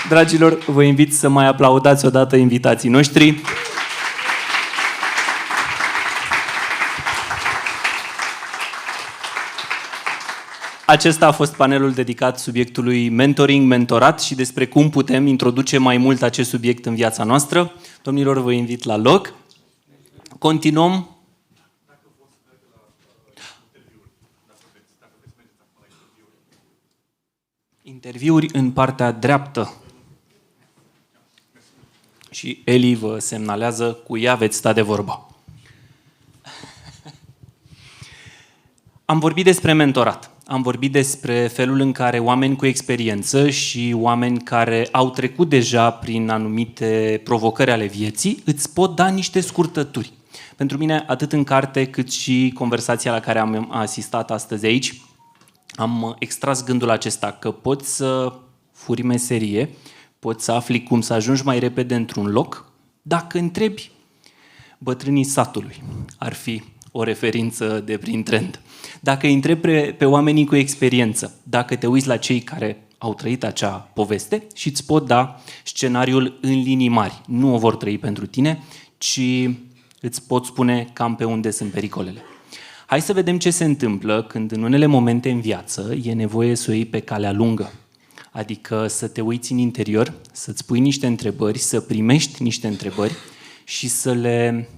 Dragilor, vă invit să mai aplaudați odată invitații noștri. Acesta a fost panelul dedicat subiectului mentoring, mentorat și despre cum putem introduce mai mult acest subiect în viața noastră. Domnilor, vă invit la loc. Continuăm. Interviuri în partea dreaptă. Și Eli vă semnalează, cu ea veți sta de vorbă. Am vorbit despre mentorat. Am vorbit despre felul în care oameni cu experiență și oameni care au trecut deja prin anumite provocări ale vieții îți pot da niște scurtături. Pentru mine, atât în carte cât și conversația la care am asistat astăzi aici, am extras gândul acesta că poți să furi meserie, poți să afli cum să ajungi mai repede într-un loc, dacă întrebi bătrânii satului. Ar fi o referință de prin trend. Dacă îi întrebi pe oamenii cu experiență, dacă te uiți la cei care au trăit acea poveste și îți pot da scenariul în linii mari. Nu o vor trăi pentru tine, ci îți pot spune cam pe unde sunt pericolele. Hai să vedem ce se întâmplă când în unele momente în viață e nevoie să o iei pe calea lungă. Adică să te uiți în interior, să-ți pui niște întrebări, să primești niște întrebări și să le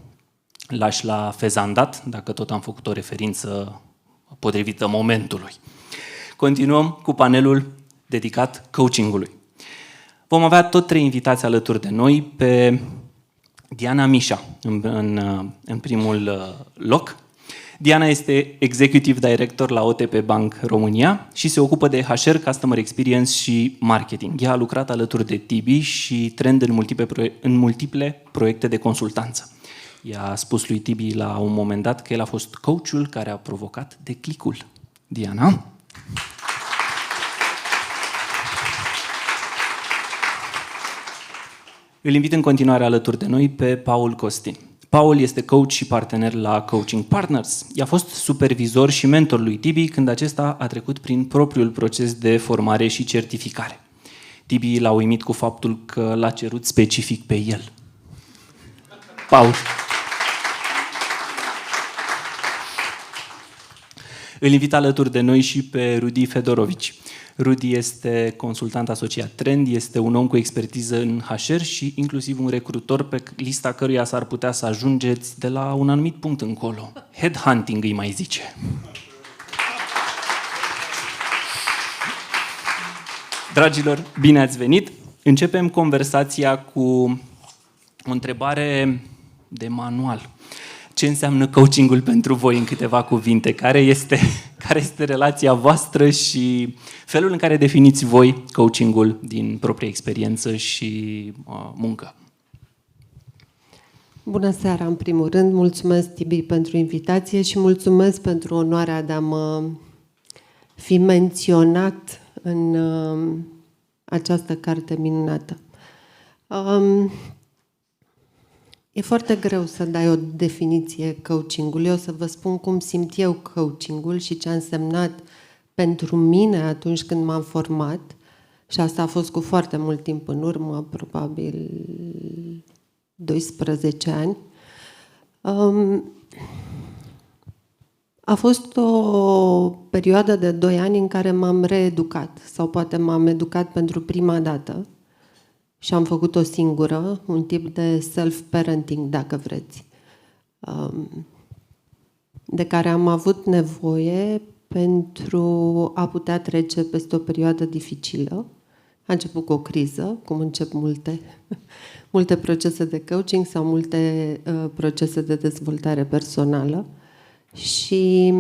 lași la fezandat, dacă tot am făcut o referință potrivită momentului. Continuăm cu panelul dedicat coachingului. Vom avea tot 3 invitați alături de noi, pe Diana Mișa în primul loc. Diana este Executive Director la OTP Bank România și se ocupă de HR, Customer Experience și Marketing. Ea a lucrat alături de Tibi și Trend în multiple proiecte de consultanță. I-a spus lui Tibi la un moment dat că el a fost coachul care a provocat declicul. Diana? Îl invit în continuare alături de noi pe Paul Costin. Paul este coach și partener la Coaching Partners. I-a fost supervizor și mentor lui Tibi când acesta a trecut prin propriul proces de formare și certificare. Tibi l-a uimit cu faptul că l-a cerut specific pe el. Paul. Îl invit alături de noi și pe Rudi Fedorovici. Rudi este consultant asociat Trend, este un om cu expertiză în HR și inclusiv un recrutor pe lista căruia s-ar putea să ajungeți de la un anumit punct încolo. Headhunting îi mai zice. Dragilor, bine ați venit! Începem conversația cu o întrebare de manual. Ce înseamnă coachingul pentru voi în câteva cuvinte? Care este relația voastră și felul în care definiți voi coachingul din propria experiență și muncă? Bună seara, în primul rând. Mulțumesc, Tibi, pentru invitație și mulțumesc pentru onoarea de a mă fi menționat în această carte minunată. E foarte greu să dai o definiție coachingului. Eu o să vă spun cum simt eu coachingul și ce a însemnat pentru mine atunci când m-am format. Și asta a fost cu foarte mult timp în urmă, probabil 12 ani. A fost o perioadă de 2 ani în care m-am reeducat, sau poate m-am educat pentru prima dată și am făcut-o singură, un tip de self-parenting, dacă vreți, de care am avut nevoie pentru a putea trece peste o perioadă dificilă. A început cu o criză, cum încep multe procese de coaching sau multe procese de dezvoltare personală. Și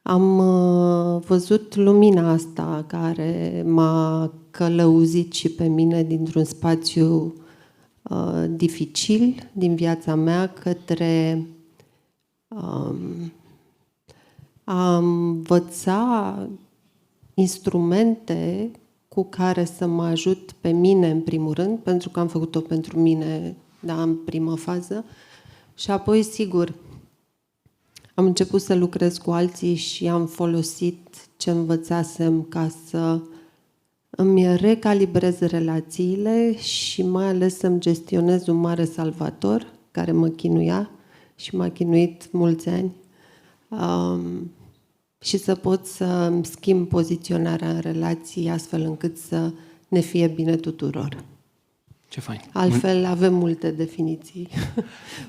am văzut lumina asta care m-a călăuzit și pe mine dintr-un spațiu dificil din viața mea către a învăța instrumente cu care să mă ajut pe mine în primul rând, pentru că am făcut-o pentru mine, da, în prima fază, și apoi, sigur, am început să lucrez cu alții și am folosit ce învățasem ca să îmi recalibrez relațiile și mai ales să-mi gestionez un mare salvator care mă chinuia și m-a chinuit mulți ani și să pot să îmi schimb poziționarea în relații astfel încât să ne fie bine tuturor. Ce fain. Altfel avem multe definiții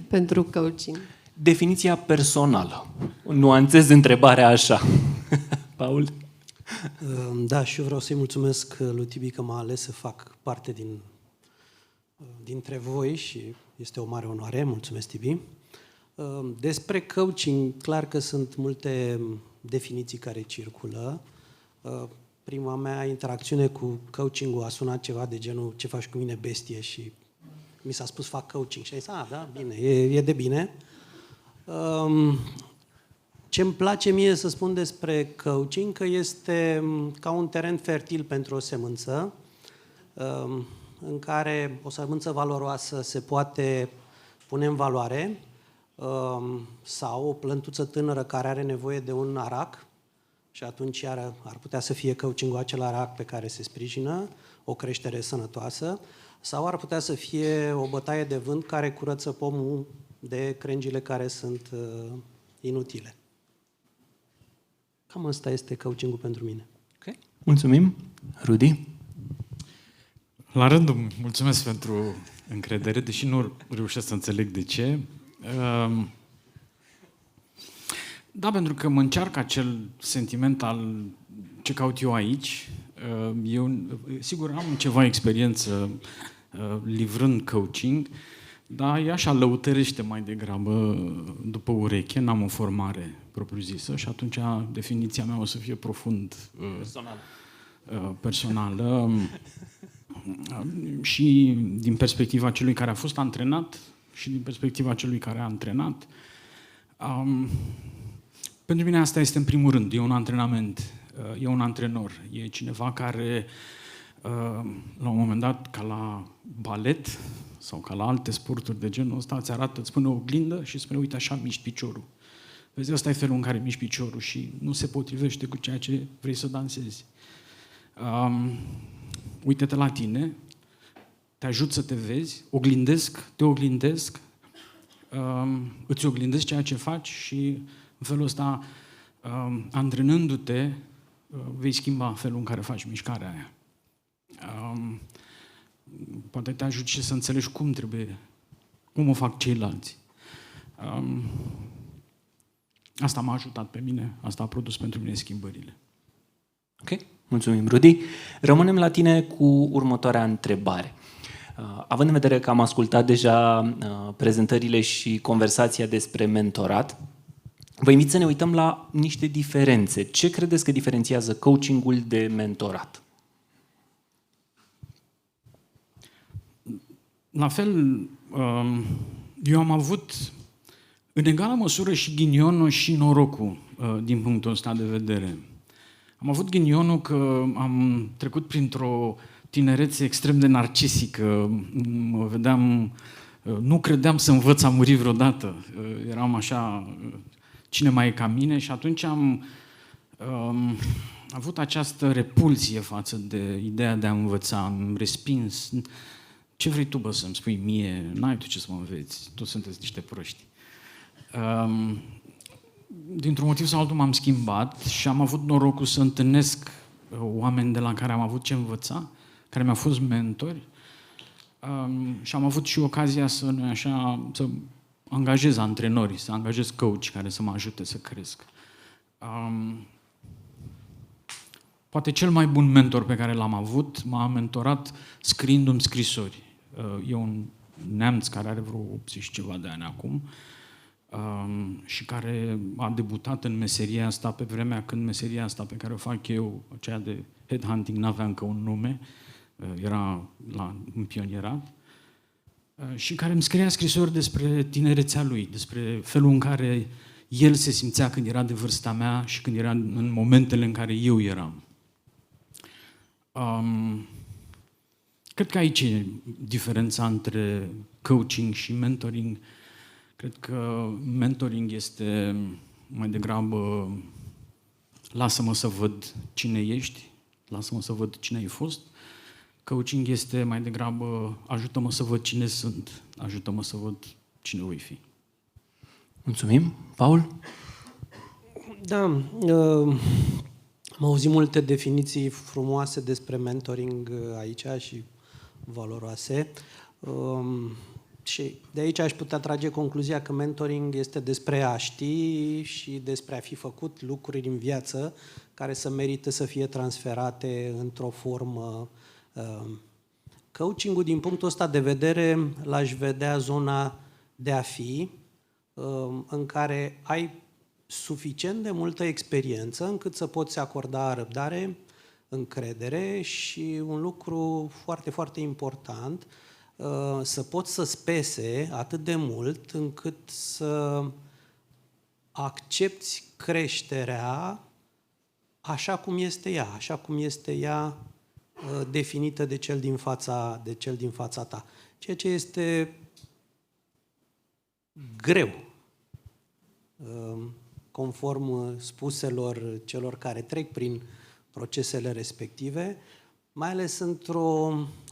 pentru coaching. Definiția personală. Nuanțez întrebarea așa. Paul? Da, și eu vreau să-i mulțumesc lui Tibi că m-a ales să fac parte dintre voi și este o mare onoare. Mulțumesc, Tibi. Despre coaching, clar că sunt multe definiții care circulă. Prima mea interacțiune cu coaching-ul a sunat ceva de genul ce faci cu mine, bestie, și mi s-a spus fac coaching și am zis, da, bine, e de bine. Ce-mi place mie să spun despre coaching, că este ca un teren fertil pentru o sămânță, în care o sămânță valoroasă se poate pune în valoare, sau o plântuță tânără care are nevoie de un arac, și atunci ar putea să fie coaching-ul acel arac pe care se sprijină, o creștere sănătoasă, sau ar putea să fie o bătaie de vânt care curăță pomul de crengile care sunt inutile. Cam asta este coaching-ul pentru mine. Ok. Mulțumim. Rudy? La rândul, mulțumesc pentru încredere, deși nu reușesc să înțeleg de ce. Da, pentru că mă încearcă acel sentiment al ce caut eu aici. Eu, sigur, am ceva experiență livrând coaching, dar e așa, lăutărește mai degrabă după ureche, n-am o formare propriu-zisă și atunci definiția mea o să fie profund personală. Și din perspectiva celui care a fost antrenat și din perspectiva celui care a antrenat. Pentru mine asta este în primul rând, e un antrenament, e un antrenor, e cineva care la un moment dat, ca la balet sau ca la alte sporturi de genul ăsta, îți arată, îți pune o oglindă și spune, uite așa miști piciorul. Vezi, ăsta e felul în care miști piciorul și nu se potrivește cu ceea ce vrei să dansezi. Uite-te la tine, te ajut să te vezi, te oglindesc, îți oglindesc ceea ce faci și în felul ăsta, antrenându-te, vei schimba felul în care faci mișcarea aia. Poate te ajut și să înțelegi cum o fac ceilalți. Asta m-a ajutat pe mine, asta a produs pentru mine schimbările. Ok, mulțumim, Rudy. Rămânem la tine cu următoarea întrebare. Având în vedere că am ascultat deja prezentările și conversația despre mentorat, vă invit să ne uităm la niște diferențe. Ce credeți că diferențiază coachingul de mentorat? La fel, eu am avut în egală măsură și ghinionul și norocul din punctul ăsta de vedere. Am avut ghinionul că am trecut printr-o tinerețe extrem de narcisică. Mă vedeam, nu credeam să învăț a muri vreodată. Eram așa, cine mai e ca mine? Și atunci am avut această repulsie față de ideea de a învăța. Am respins. Ce vrei tu, bă, să-mi spui mie? N-ai tu ce să mă înveți. Toți sunteți niște proști. Dintr-un motiv sau altul m-am schimbat și am avut norocul să întâlnesc oameni de la care am avut ce învăța, care mi-au fost mentori, și am avut și ocazia să angajez antrenori, să angajez coach care să mă ajute să cresc. Poate cel mai bun mentor pe care l-am avut m-a mentorat scriindu-mi scrisori. E un neamț care are vreo 80 și ceva de ani acum, și care a debutat în meseria asta pe vremea când meseria asta pe care o fac eu, aceea de headhunting, n-avea încă un nume, era în pionierat, și care îmi scria scrisori despre tinerețea lui, despre felul în care el se simțea când era de vârsta mea și când era în momentele în care eu eram. Cred că aici e diferența între coaching și mentoring. Cred că mentoring este mai degrabă lasă-mă să văd cine ești, lasă-mă să văd cine ai fost. Coaching este mai degrabă ajută-mă să văd cine sunt, ajută-mă să văd cine voi fi. Mulțumim. Paul? Da, am auzit multe definiții frumoase despre mentoring aici și valoroase. Și de aici aș putea trage concluzia că mentoring este despre a ști și despre a fi făcut lucruri în viață care să merită să fie transferate într-o formă. Coaching-ul, din punctul ăsta de vedere, l-aș vedea zona de a fi, în care ai suficient de multă experiență încât să poți acorda răbdare, încredere și un lucru foarte, foarte important, să poți să spese atât de mult încât să accepți creșterea așa cum este ea definită de cel din fața ta. Ceea ce este greu, conform spuselor celor care trec prin procesele respective, mai ales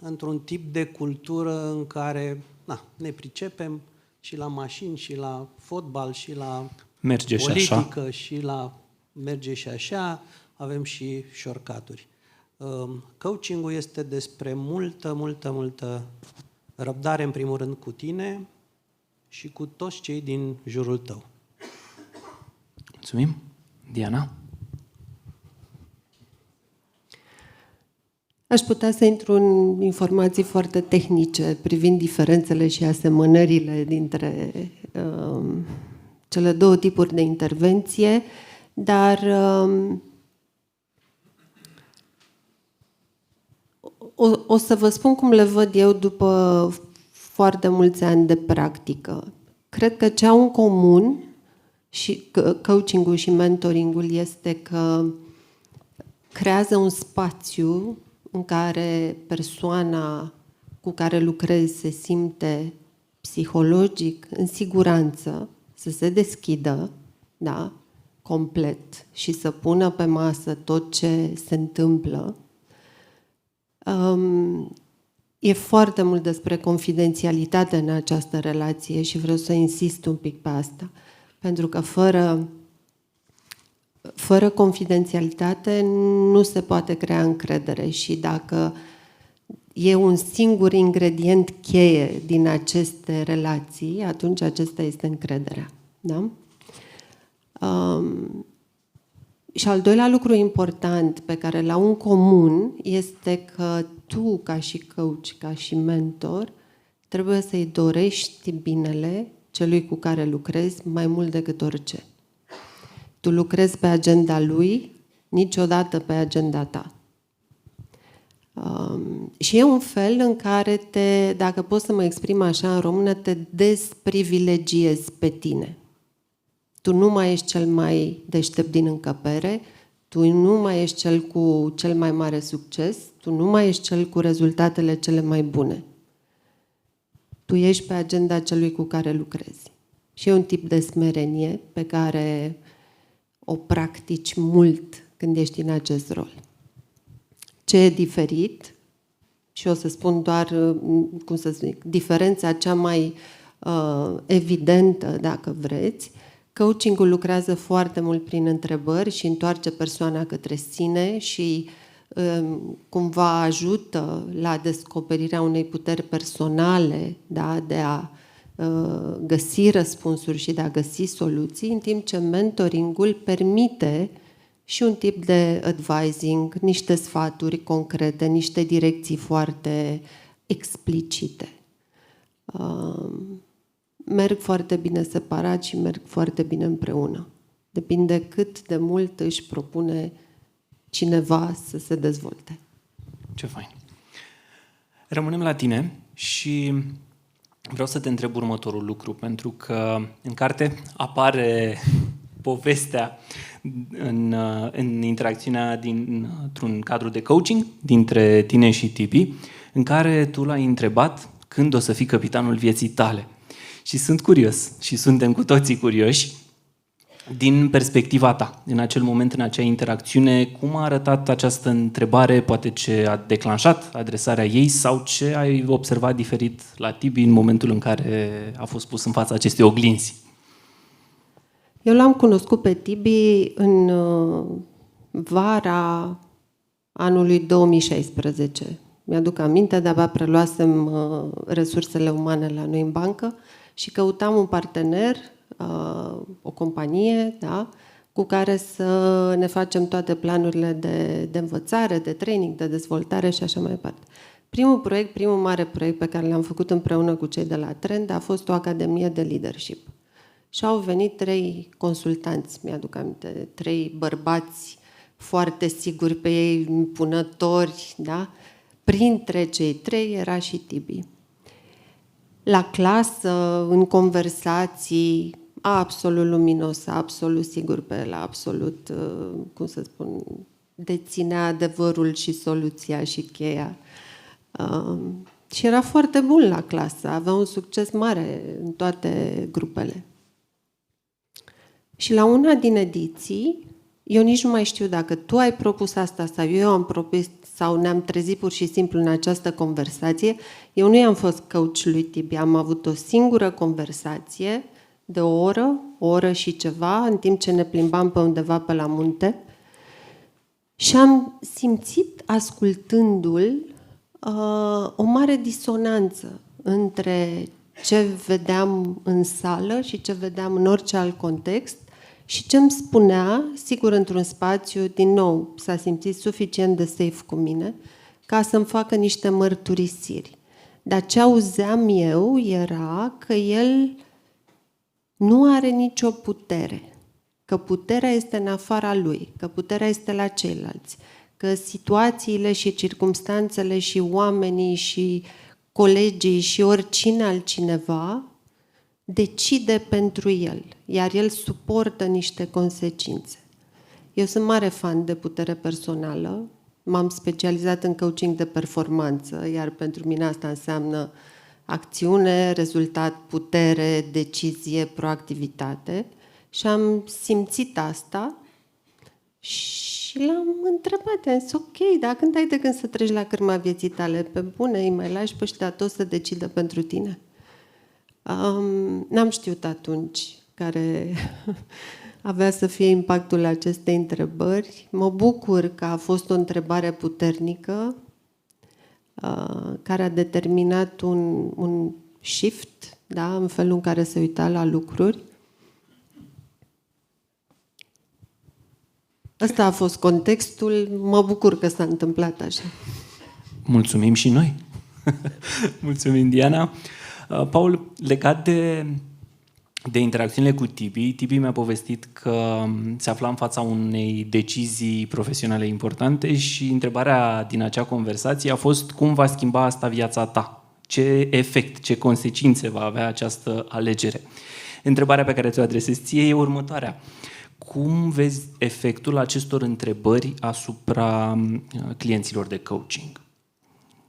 într-un tip de cultură în care ne pricepem și la mașini, și la fotbal, și la merge politică, și la merge și așa, avem și shortcut-uri. Coaching-ul este despre multă răbdare, în primul rând, cu tine și cu toți cei din jurul tău. Mulțumim. Diana? Aș putea să intru în informații foarte tehnice privind diferențele și asemănările dintre cele două tipuri de intervenție, dar o să vă spun cum le văd eu după foarte mulți ani de practică. Cred că ce au în comun și coaching-ul și mentoring-ul este că creează un spațiu în care persoana cu care lucrezi se simte psihologic în siguranță, să se deschidă, da, complet și să pună pe masă tot ce se întâmplă. E foarte mult despre confidențialitate în această relație și vreau să insist un pic pe asta, pentru că fără confidențialitate nu se poate crea încredere și dacă e un singur ingredient cheie din aceste relații, atunci acesta este încrederea. Da? Și al doilea lucru important pe care l-au în comun este că tu, ca și coach, ca și mentor, trebuie să-i dorești binele celui cu care lucrezi mai mult decât orice. Tu lucrezi pe agenda lui, niciodată pe agenda ta. Și e un fel în care dacă pot să mă exprim așa în română, te desprivilegiezi pe tine. Tu nu mai ești cel mai deștept din încăpere, Tu nu mai ești cel cu cel mai mare succes, tu nu mai ești cel cu rezultatele cele mai bune. Tu ești pe agenda celui cu care lucrezi. Și e un tip de smerenie pe care o practici mult când ești în acest rol. Ce e diferit, și o să spun doar, cum să zic, diferența cea mai evidentă, dacă vreți, coachingul lucrează foarte mult prin întrebări și întoarce persoana către sine și cumva ajută la descoperirea unei puteri personale, da, de a găsi răspunsuri și de a găsi soluții, în timp ce mentoringul permite și un tip de advising, niște sfaturi concrete, niște direcții foarte explicite. Merg foarte bine separat și merg foarte bine împreună. Depinde cât de mult își propune cineva să se dezvolte. Ce fain. Rămânem la tine și vreau să te întreb următorul lucru, pentru că în carte apare povestea în interacțiunea dintr-un cadru de coaching dintre tine și Tibi, în care tu l-ai întrebat când o să fii capitanul vieții tale. Și sunt curios și suntem cu toții curioși din perspectiva ta, în acel moment, în acea interacțiune, cum a arătat această întrebare, poate ce a declanșat adresarea ei sau ce ai observat diferit la Tibi în momentul în care a fost pus în fața acestei oglinzi? Eu l-am cunoscut pe Tibi în vara anului 2016. Mi-aduc aminte, de-abia preluasem resursele umane la noi în bancă și căutam un partener, o companie, da, cu care să ne facem toate planurile de învățare, de training, de dezvoltare și așa mai departe. Primul mare proiect pe care l-am făcut împreună cu cei de la Trend a fost o academie de leadership. Și au venit 3 consultanți, mi-aduc aminte, 3 bărbați foarte siguri pe ei, impunători, da? Printre cei 3 era și Tibi. La clasă, în conversații, absolut luminos, absolut sigur pe el, absolut, cum să spun, deținea adevărul și soluția și cheia. Și era foarte bun la clasă, avea un succes mare în toate grupele. Și la una din ediții, eu nici nu mai știu dacă tu ai propus asta sau eu am propus sau ne-am trezit pur și simplu în această conversație. Eu nu i-am fost coach lui Tibi, am avut o singură conversație de o oră și ceva, în timp ce ne plimbam pe undeva pe la munte. Și am simțit, ascultându-l, o mare disonanță între ce vedeam în sală și ce vedeam în orice alt context și ce îmi spunea, sigur într-un spațiu, din nou, s-a simțit suficient de safe cu mine, ca să-mi facă niște mărturisiri. Dar ce auzeam eu era că el nu are nicio putere, că puterea este în afara lui, că puterea este la ceilalți, că situațiile și circumstanțele și oamenii și colegii și oricine altcineva decide pentru el, iar el suportă niște consecințe. Eu sunt mare fan de putere personală, m-am specializat în coaching de performanță, iar pentru mine asta înseamnă acțiune, rezultat, putere, decizie, proactivitate și am simțit asta și l-am întrebat, am zis, ok, dar când ai de gând să treci la cârma vieții tale? Pe bune, îi mai lași pe ăștia toți să decidă pentru tine? N-am știut atunci care avea să fie impactul acestei întrebări. Mă bucur că a fost o întrebare puternică care a determinat un shift, da, în felul în care se uita la lucruri. Ăsta a fost contextul. Mă bucur că s-a întâmplat așa. Mulțumim și noi. Mulțumim, Diana. Paul, legat de interacțiunile cu Tibi, Tibi mi-a povestit că se afla în fața unei decizii profesionale importante și întrebarea din acea conversație a fost cum va schimba asta viața ta? Ce efect, ce consecințe va avea această alegere? Întrebarea pe care ți-o adresez ție e următoarea. Cum vezi efectul acestor întrebări asupra clienților de coaching?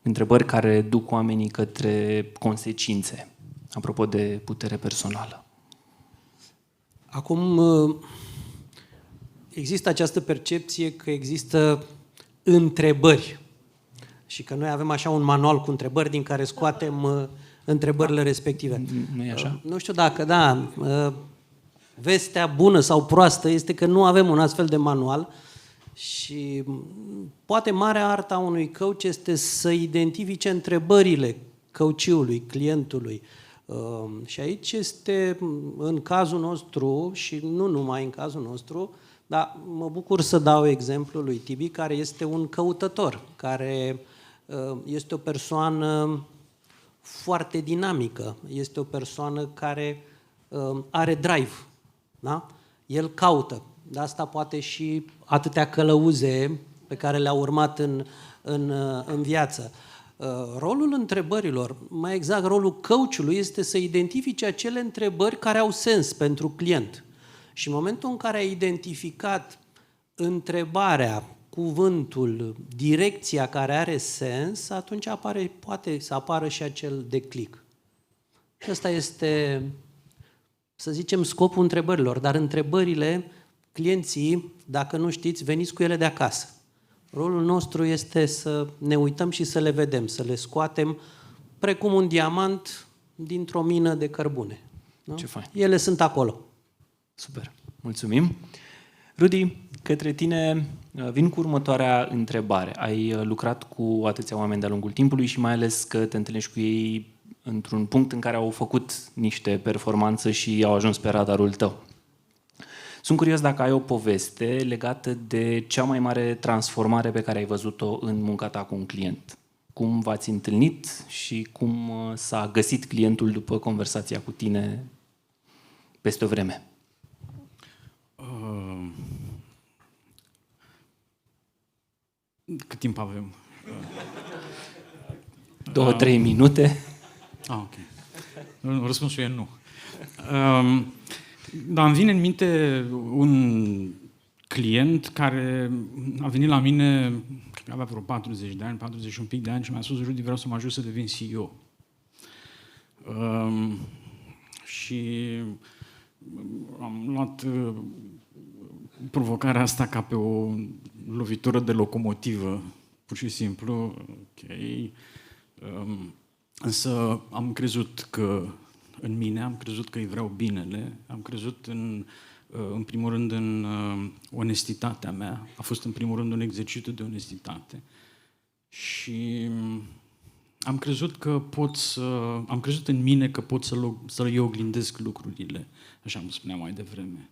Întrebări care duc oamenii către consecințe, apropo de putere personală. Acum, există această percepție că există întrebări și că noi avem așa un manual cu întrebări din care scoatem întrebările respective. Nu e așa? Nu știu dacă, da, vestea bună sau proastă este că nu avem un astfel de manual și poate marea arta a unui coach este să identifice întrebările coachului, clientului. Și aici este, în cazul nostru, și nu numai în cazul nostru, dar mă bucur să dau exemplul lui Tibi, care este un căutător, care este o persoană foarte dinamică, este o persoană care are drive, da? El caută. De asta poate și atâtea călăuze pe care le-a urmat în viață. Rolul întrebărilor, mai exact rolul coachului, este să identifice acele întrebări care au sens pentru client. Și în momentul în care ai identificat întrebarea, cuvântul, direcția care are sens, atunci poate să apară și acel declic. Și ăsta este, să zicem, scopul întrebărilor. Dar întrebările, clienții, dacă nu știți, veniți cu ele de acasă. Rolul nostru este să ne uităm și să le vedem, să le scoatem precum un diamant dintr-o mină de cărbune. Da? Ce fain. Ele sunt acolo. Super, mulțumim. Rudi, către tine vin cu următoarea întrebare. Ai lucrat cu atâția oameni de-a lungul timpului și mai ales că te întâlnești cu ei într-un punct în care au făcut niște performanță și au ajuns pe radarul tău. Sunt curios dacă ai o poveste legată de cea mai mare transformare pe care ai văzut-o în munca ta cu un client. Cum v-ați întâlnit și cum s-a găsit clientul după conversația cu tine peste o vreme? Cât timp avem? 2-3 minute. Ok. Răspunsul e nu. Dar îmi vine în minte un client care a venit la mine, cred că avea vreo 40 de ani, 40 și un pic de ani și mi-a spus: Rudi, vreau să mă ajut să devin CEO. Și am luat provocarea asta ca pe o lovitură de locomotivă, pur și simplu. Ok. Însă am crezut în mine, am crezut că îi vreau binele, am crezut în primul rând în onestitatea mea. A fost în primul rând un exercițiu de onestitate. Și am crezut în mine că pot să-i oglindesc lucrurile, așa cum spuneam mai devreme.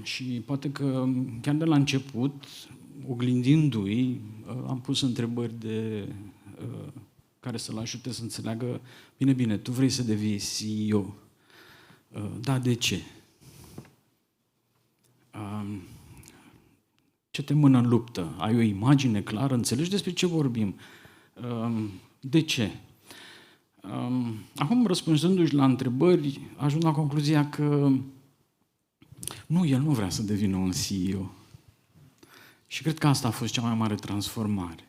Și poate că chiar de la început, oglindindu-i, am pus întrebări care să-l ajute să înțeleagă: bine, tu vrei să devii CEO. Da, de ce? Ce te mână în luptă? Ai o imagine clară? Înțelegi despre ce vorbim? De ce? Acum, răspunzându-și la întrebări, ajung la concluzia că el nu vrea să devină un CEO. Și cred că asta a fost cea mai mare transformare.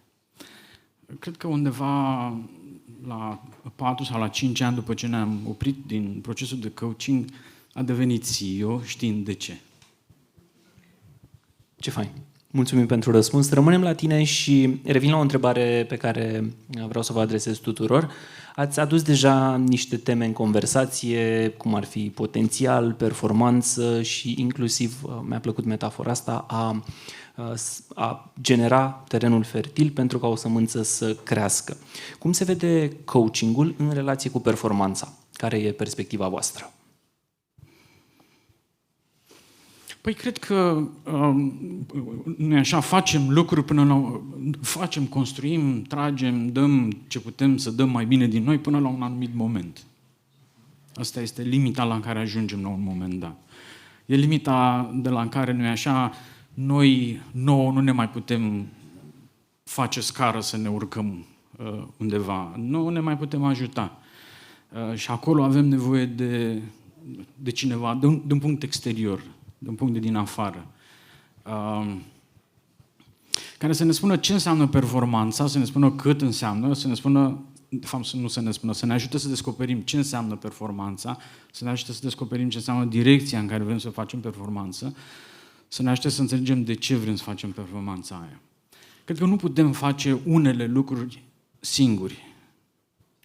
Cred că undeva la 4 sau la 5 ani după ce ne-am oprit din procesul de coaching, a devenit CEO, știind de ce. Ce fain! Mulțumim pentru răspuns. Rămânem la tine și revin la o întrebare pe care vreau să vă adresez tuturor. Ați adus deja niște teme în conversație, cum ar fi potențial, performanță și inclusiv, mi-a plăcut metafora asta, a genera terenul fertil pentru ca o sămânță să crească. Cum se vede coachingul în relație cu performanța? Care e perspectiva voastră? Păi cred că noi așa facem lucruri construim, tragem, dăm ce putem să dăm mai bine din noi până la un anumit moment. Asta este limita la care ajungem la un moment dat. E limita de la care noi nu ne mai putem face scară să ne urcăm undeva. Nu ne mai putem ajuta. Și acolo avem nevoie de cineva, de un punct exterior. de un punct de din afară, care să ne spună ce înseamnă performanța, să ne spună cât înseamnă, să ne spună, de fapt nu să ne spună, să ne ajute să descoperim ce înseamnă performanța, să ne ajute să descoperim ce înseamnă direcția în care vrem să facem performanță, să ne ajute să înțelegem de ce vrem să facem performanța aia. Cred că nu putem face unele lucruri singuri.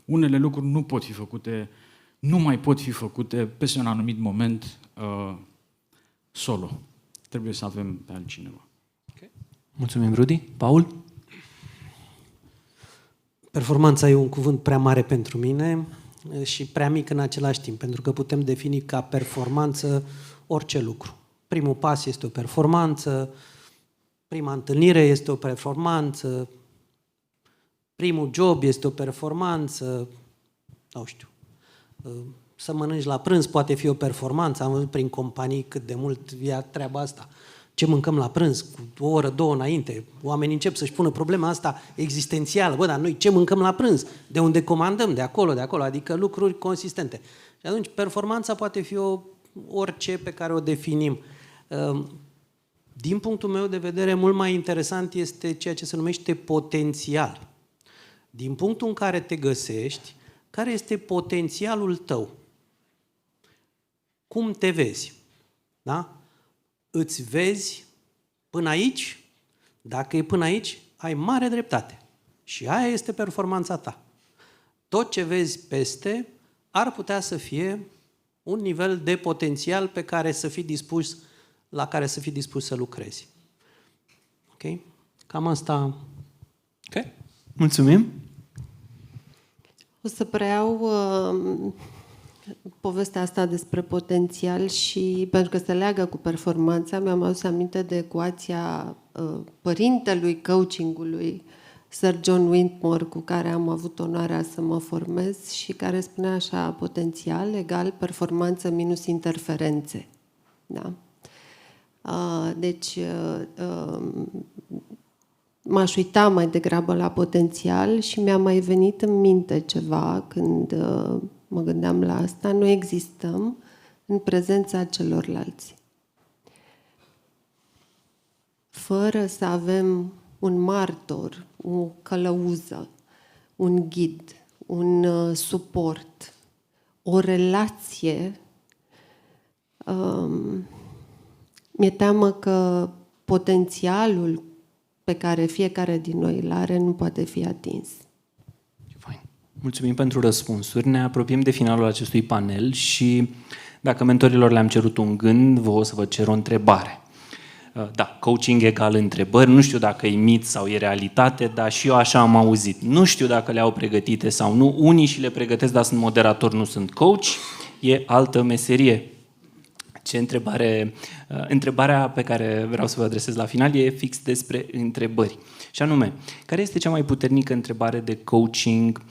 Unele lucruri nu mai pot fi făcute peste un anumit moment solo. Trebuie să avem pe altcineva. Mulțumim, Rudi. Paul? Performanța e un cuvânt prea mare pentru mine și prea mic în același timp, pentru că putem defini ca performanță orice lucru. Primul pas este o performanță, prima întâlnire este o performanță, primul job este o performanță, nu știu, să mănânci la prânz poate fi o performanță, am văzut prin companii cât de mult ia treaba asta. Ce mâncăm la prânz, cu o oră, două înainte, oamenii încep să-și pună problema asta existențială. Bă, dar noi ce mâncăm la prânz? De unde comandăm? De acolo, adică lucruri consistente. Și atunci performanța poate fi orice pe care o definim. Din punctul meu de vedere, mult mai interesant este ceea ce se numește potențial. Din punctul în care te găsești, care este potențialul tău? Cum te vezi? Da? Îți vezi până aici? Dacă e până aici, ai mare dreptate. Și aia este performanța ta. Tot ce vezi peste ar putea să fie un nivel de potențial pe care să fii dispus, la care să fii dispus să lucrezi. Ok? Cam asta. Ok. Mulțumim. O să preiau povestea asta despre potențial și pentru că se leagă cu performanța, mi-am adus aminte de ecuația părintelui coachingului, Sir John Wintmore, cu care am avut onoarea să mă formez și care spunea așa: potențial egal performanță minus interferențe. Da? Deci m-aș uita mai degrabă la potențial și mi-a mai venit în minte ceva când mă gândeam la asta. Noi existăm în prezența celorlalți. Fără să avem un martor, o călăuză, un ghid, un suport, o relație, mi-e teamă că potențialul pe care fiecare din noi îl are nu poate fi atins. Fain. Mulțumim pentru răspunsuri. Ne apropiem de finalul acestui panel și dacă mentorilor le-am cerut un gând, vă o să vă cer o întrebare. Da, coaching egal întrebări, nu știu dacă e mit sau e realitate, dar și eu așa am auzit. Nu știu dacă le-au pregătite sau nu, unii și le pregătesc, dar sunt moderatori, nu sunt coach, e altă meserie. Ce întrebare, întrebarea pe care vreau să vă adresez la final e fix despre întrebări. Și anume, care este cea mai puternică întrebare de coaching?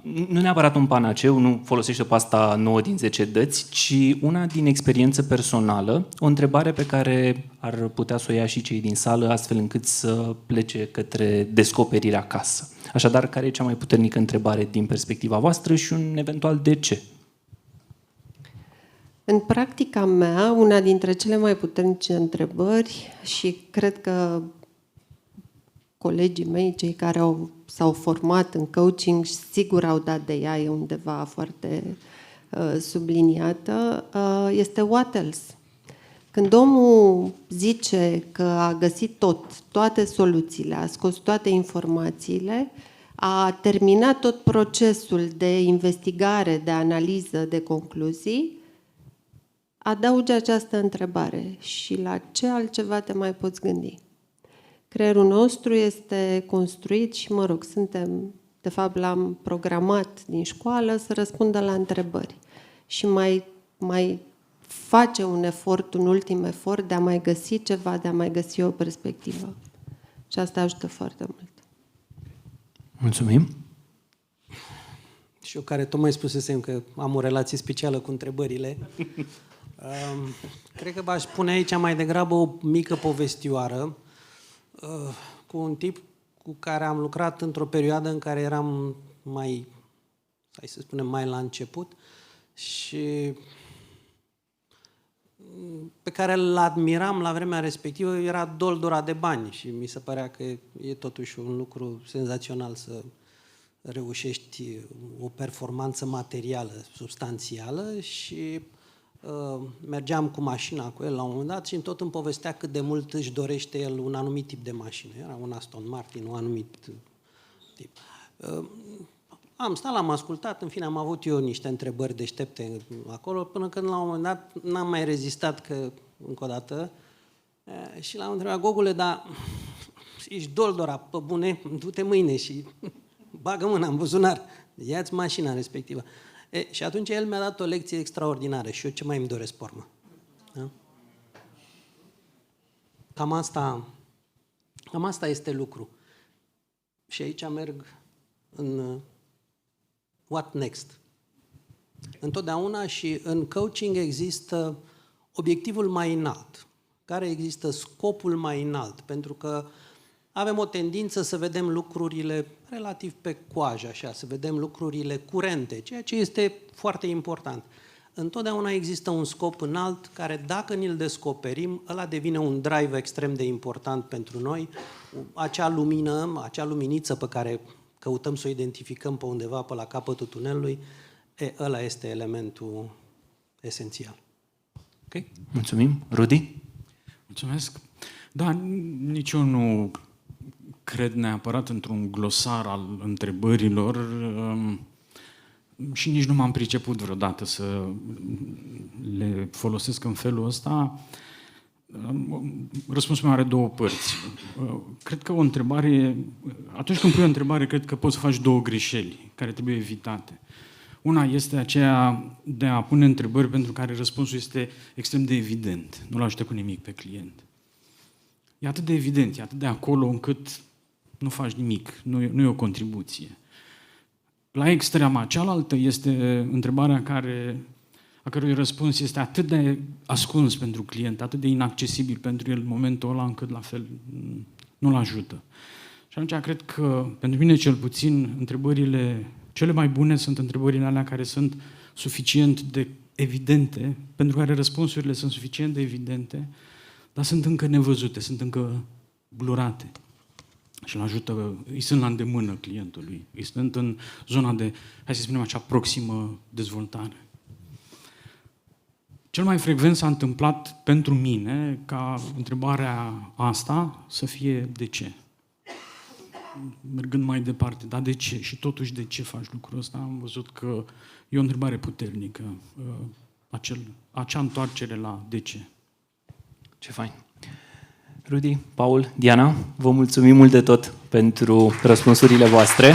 Nu neapărat un panaceu, nu folosește pasta 9 din 10 dăți, ci una din experiență personală, o întrebare pe care ar putea să o ia și cei din sală, astfel încât să plece către descoperire acasă. Așadar, care e cea mai puternică întrebare din perspectiva voastră și un eventual de ce? În practica mea, una dintre cele mai puternice întrebări, și cred că colegii mei, cei care s-au format în coaching, sigur au dat de ea, e undeva foarte subliniată, este what else? Când omul zice că a găsit toate soluțiile, a scos toate informațiile, a terminat tot procesul de investigare, de analiză, de concluzii, adauge această întrebare: și la ce altceva te mai poți gândi? Creierul nostru este construit și, de fapt l-am programat din școală să răspundă la întrebări. Și mai face un ultim efort de a mai găsi ceva, de a mai găsi o perspectivă. Și asta ajută foarte mult. Mulțumim. Și eu, care tocmai spusesem că am o relație specială cu întrebările, cred că v-aș pune aici mai degrabă o mică povestioară cu un tip cu care am lucrat într-o perioadă în care eram mai la început și pe care îl admiram la vremea respectivă era doldora de bani și mi se părea că e totuși un lucru senzațional să reușești o performanță materială, substanțială și mergeam cu mașina cu el la un moment dat și tot îmi povestea cât de mult își dorește el un anumit tip de mașină. Era un Aston Martin, un anumit tip. Am stat, l-am ascultat, în fine am avut eu niște întrebări deștepte acolo, până când la un moment dat n-am mai rezistat că, încă o dată, și l-am întrebat: Gogule, dar ești doldora, pe bune, du-te mâine și bagă mâna în buzunar, ia-ți mașina respectivă. Și atunci el mi-a dat o lecție extraordinară și eu ce mai îmi doresc pe urmă. Da? Cam asta este lucru. Și aici merg în what next. Întotdeauna și în coaching există obiectivul mai înalt, care există scopul mai înalt, pentru că avem o tendință să vedem lucrurile relativ pe coajă, așa, să vedem lucrurile curente, ceea ce este foarte important. Întotdeauna există un scop înalt care, dacă ni-l descoperim, ăla devine un drive extrem de important pentru noi, acea lumină, acea luminiță pe care căutăm să o identificăm pe undeva, pe la capătul tunelului, ăla este elementul esențial. Ok, mulțumim. Rudy? Mulțumesc. Da, nici eu nu cred neapărat într-un glosar al întrebărilor și nici nu m-am priceput vreodată să le folosesc în felul ăsta. Răspunsul meu are două părți. Cred că o întrebare, atunci când pui o întrebare, cred că poți să faci două greșeli care trebuie evitate. Una este aceea de a pune întrebări pentru care răspunsul este extrem de evident. Nu-l ajută cu nimic pe client. E atât de evident, e atât de acolo încât nu faci nimic, nu e o contribuție. La extrema cealaltă este întrebarea a cărui răspuns este atât de ascuns pentru client, atât de inaccesibil pentru el în momentul ăla, încât la fel nu-l ajută. Și atunci cred că, pentru mine cel puțin, întrebările cele mai bune sunt întrebările alea care sunt suficient de evidente, pentru care răspunsurile sunt suficient de evidente, dar sunt încă nevăzute, sunt încă blurate. Și îl ajută, îi sunt la îndemână clientului, îi sunt în zona de, hai să spunem, acea proximă dezvoltare. Cel mai frecvent s-a întâmplat pentru mine ca întrebarea asta să fie de ce. Mergând mai departe, dar de ce? Și totuși de ce faci lucrul ăsta? Am văzut că e o întrebare puternică, acea întoarcere la de ce. Ce fain. Rudy, Paul, Diana, vă mulțumim mult de tot pentru răspunsurile voastre.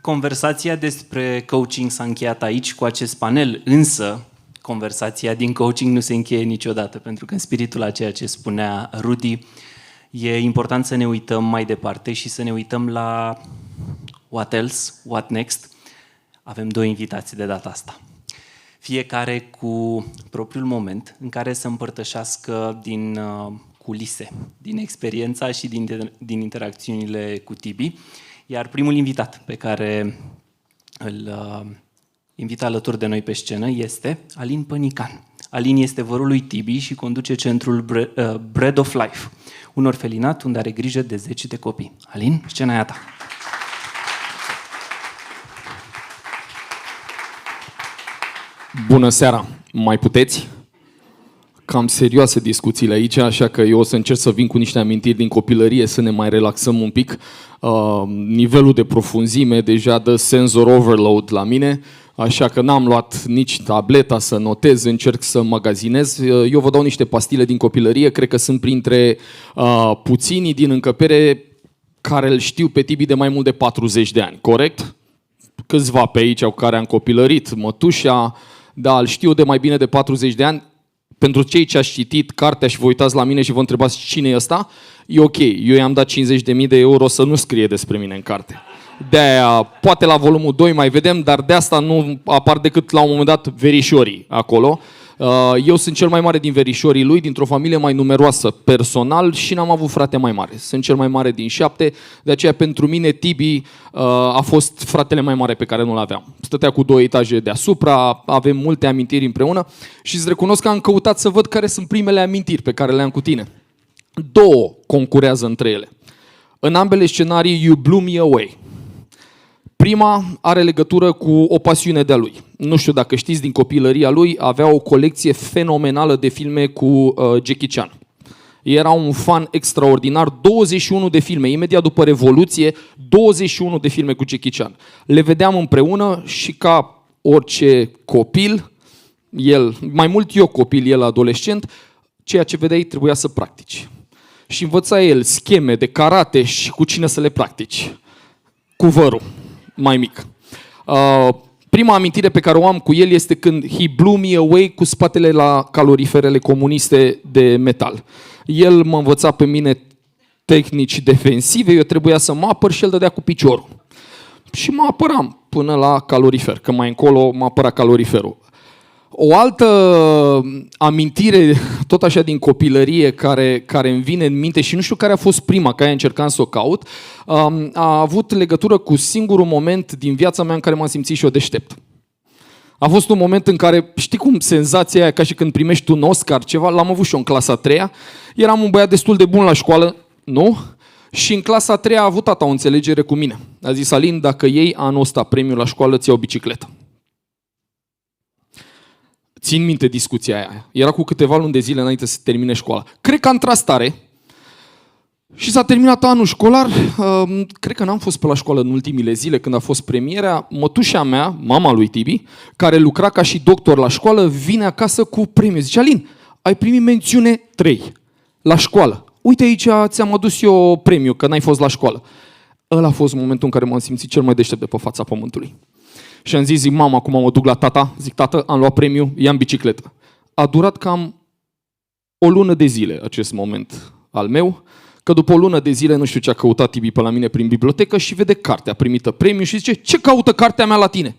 Conversația despre coaching s-a încheiat aici cu acest panel, însă conversația din coaching nu se încheie niciodată, pentru că în spiritul a ceea ce spunea Rudy, e important să ne uităm mai departe și să ne uităm la what else, what next. Avem doi invitații de data asta. Fiecare cu propriul moment în care să împărtășească din culise, din experiența și din interacțiunile cu Tibi. Iar primul invitat pe care îl invit alături de noi pe scenă este Alin Pănican. Alin este vărul lui Tibi și conduce centrul Bread of Life, un orfelinat unde are grijă de 10 de copii. Alin, scena e a ta. Bună seara! Mai puteți? Cam serioase discuțiile aici, așa că eu o să încerc să vin cu niște amintiri din copilărie, să ne mai relaxăm un pic. Nivelul de profunzime deja dă senzor overload la mine, așa că n-am luat nici tableta să notez, încerc să magazinez. Eu vă dau niște pastile din copilărie, cred că sunt printre puținii din încăpere care îl știu pe Tibi de mai mult de 40 de ani, corect? Câțiva pe aici care am copilărit, mătușa, da, îl știu de mai bine de 40 de ani. Pentru cei ce ați citit cartea și vă uitați la mine și vă întrebați cine e ăsta, e ok. Eu i-am dat 50.000 de euro să nu scrie despre mine în carte. De-aia, poate la volumul 2 mai vedem, dar de asta nu apar decât la un moment dat verișorii acolo. Eu sunt cel mai mare din verișorii lui, dintr-o familie mai numeroasă personal și n-am avut frate mai mare. Sunt cel mai mare din 7, de aceea pentru mine Tibi a fost fratele mai mare pe care nu-l aveam. Stătea cu 2 etaje deasupra, avem multe amintiri împreună și îți recunosc că am căutat să văd care sunt primele amintiri pe care le-am cu tine. 2 concurează între ele. În ambele scenarii, You Blew Me Away. Prima are legătură cu o pasiune de-a lui. Nu știu dacă știți, din copilăria lui avea o colecție fenomenală de filme cu Jackie Chan. Era un fan extraordinar, 21 de filme, imediat după Revoluție, 21 de filme cu Jackie Chan. Le vedeam împreună și ca orice copil, el, mai mult eu copil, el adolescent, ceea ce vedeai trebuia să practici. Și învăța el scheme de karate și cu cine să le practici. Cu vărul mai mic. Prima amintire pe care o am cu el este când he blew me away cu spatele la caloriferele comuniste de metal. El mă învăța pe mine tehnici defensive, eu trebuia să mă apăr și el dădea cu piciorul. Și mă apăram până la calorifer, că mai încolo mă apăra caloriferul. O altă amintire, tot așa din copilărie, care îmi vine în minte și nu știu care a fost prima, că aia încercam să o caut, a avut legătură cu singurul moment din viața mea în care m-am simțit și eu deștept. A fost un moment în care, știi cum, senzația aia ca și când primești un Oscar, ceva, l-am avut și eu în clasa 3-a, eram un băiat destul de bun la școală, nu? Și în clasa 3-a a avut tata o înțelegere cu mine. A zis: Alin, dacă iei anul ăsta premiul la școală, îți iau o bicicletă. Țin minte discuția aia. Era cu câteva luni de zile înainte să termine școala. Cred că am tras tare și s-a terminat anul școlar. Cred că n-am fost pe la școală în ultimile zile când a fost premierea. Mătușa mea, mama lui Tibi, care lucra ca și doctor la școală, vine acasă cu premiu. Zice: Alin, ai primit mențiune 3 la școală. Uite aici, ți-am adus eu premiu, că n-ai fost la școală. Ăla a fost momentul în care m-am simțit cel mai deștept de pe fața pământului. Și am zis: zic, mama, acum mă duc la tata, zic, tată, am luat premiu, i-am bicicletă. A durat cam o lună de zile acest moment al meu, că după o lună de zile nu știu ce a căutat Tibi pe la mine prin bibliotecă și vede cartea primită premiu și zice: ce caută cartea mea la tine?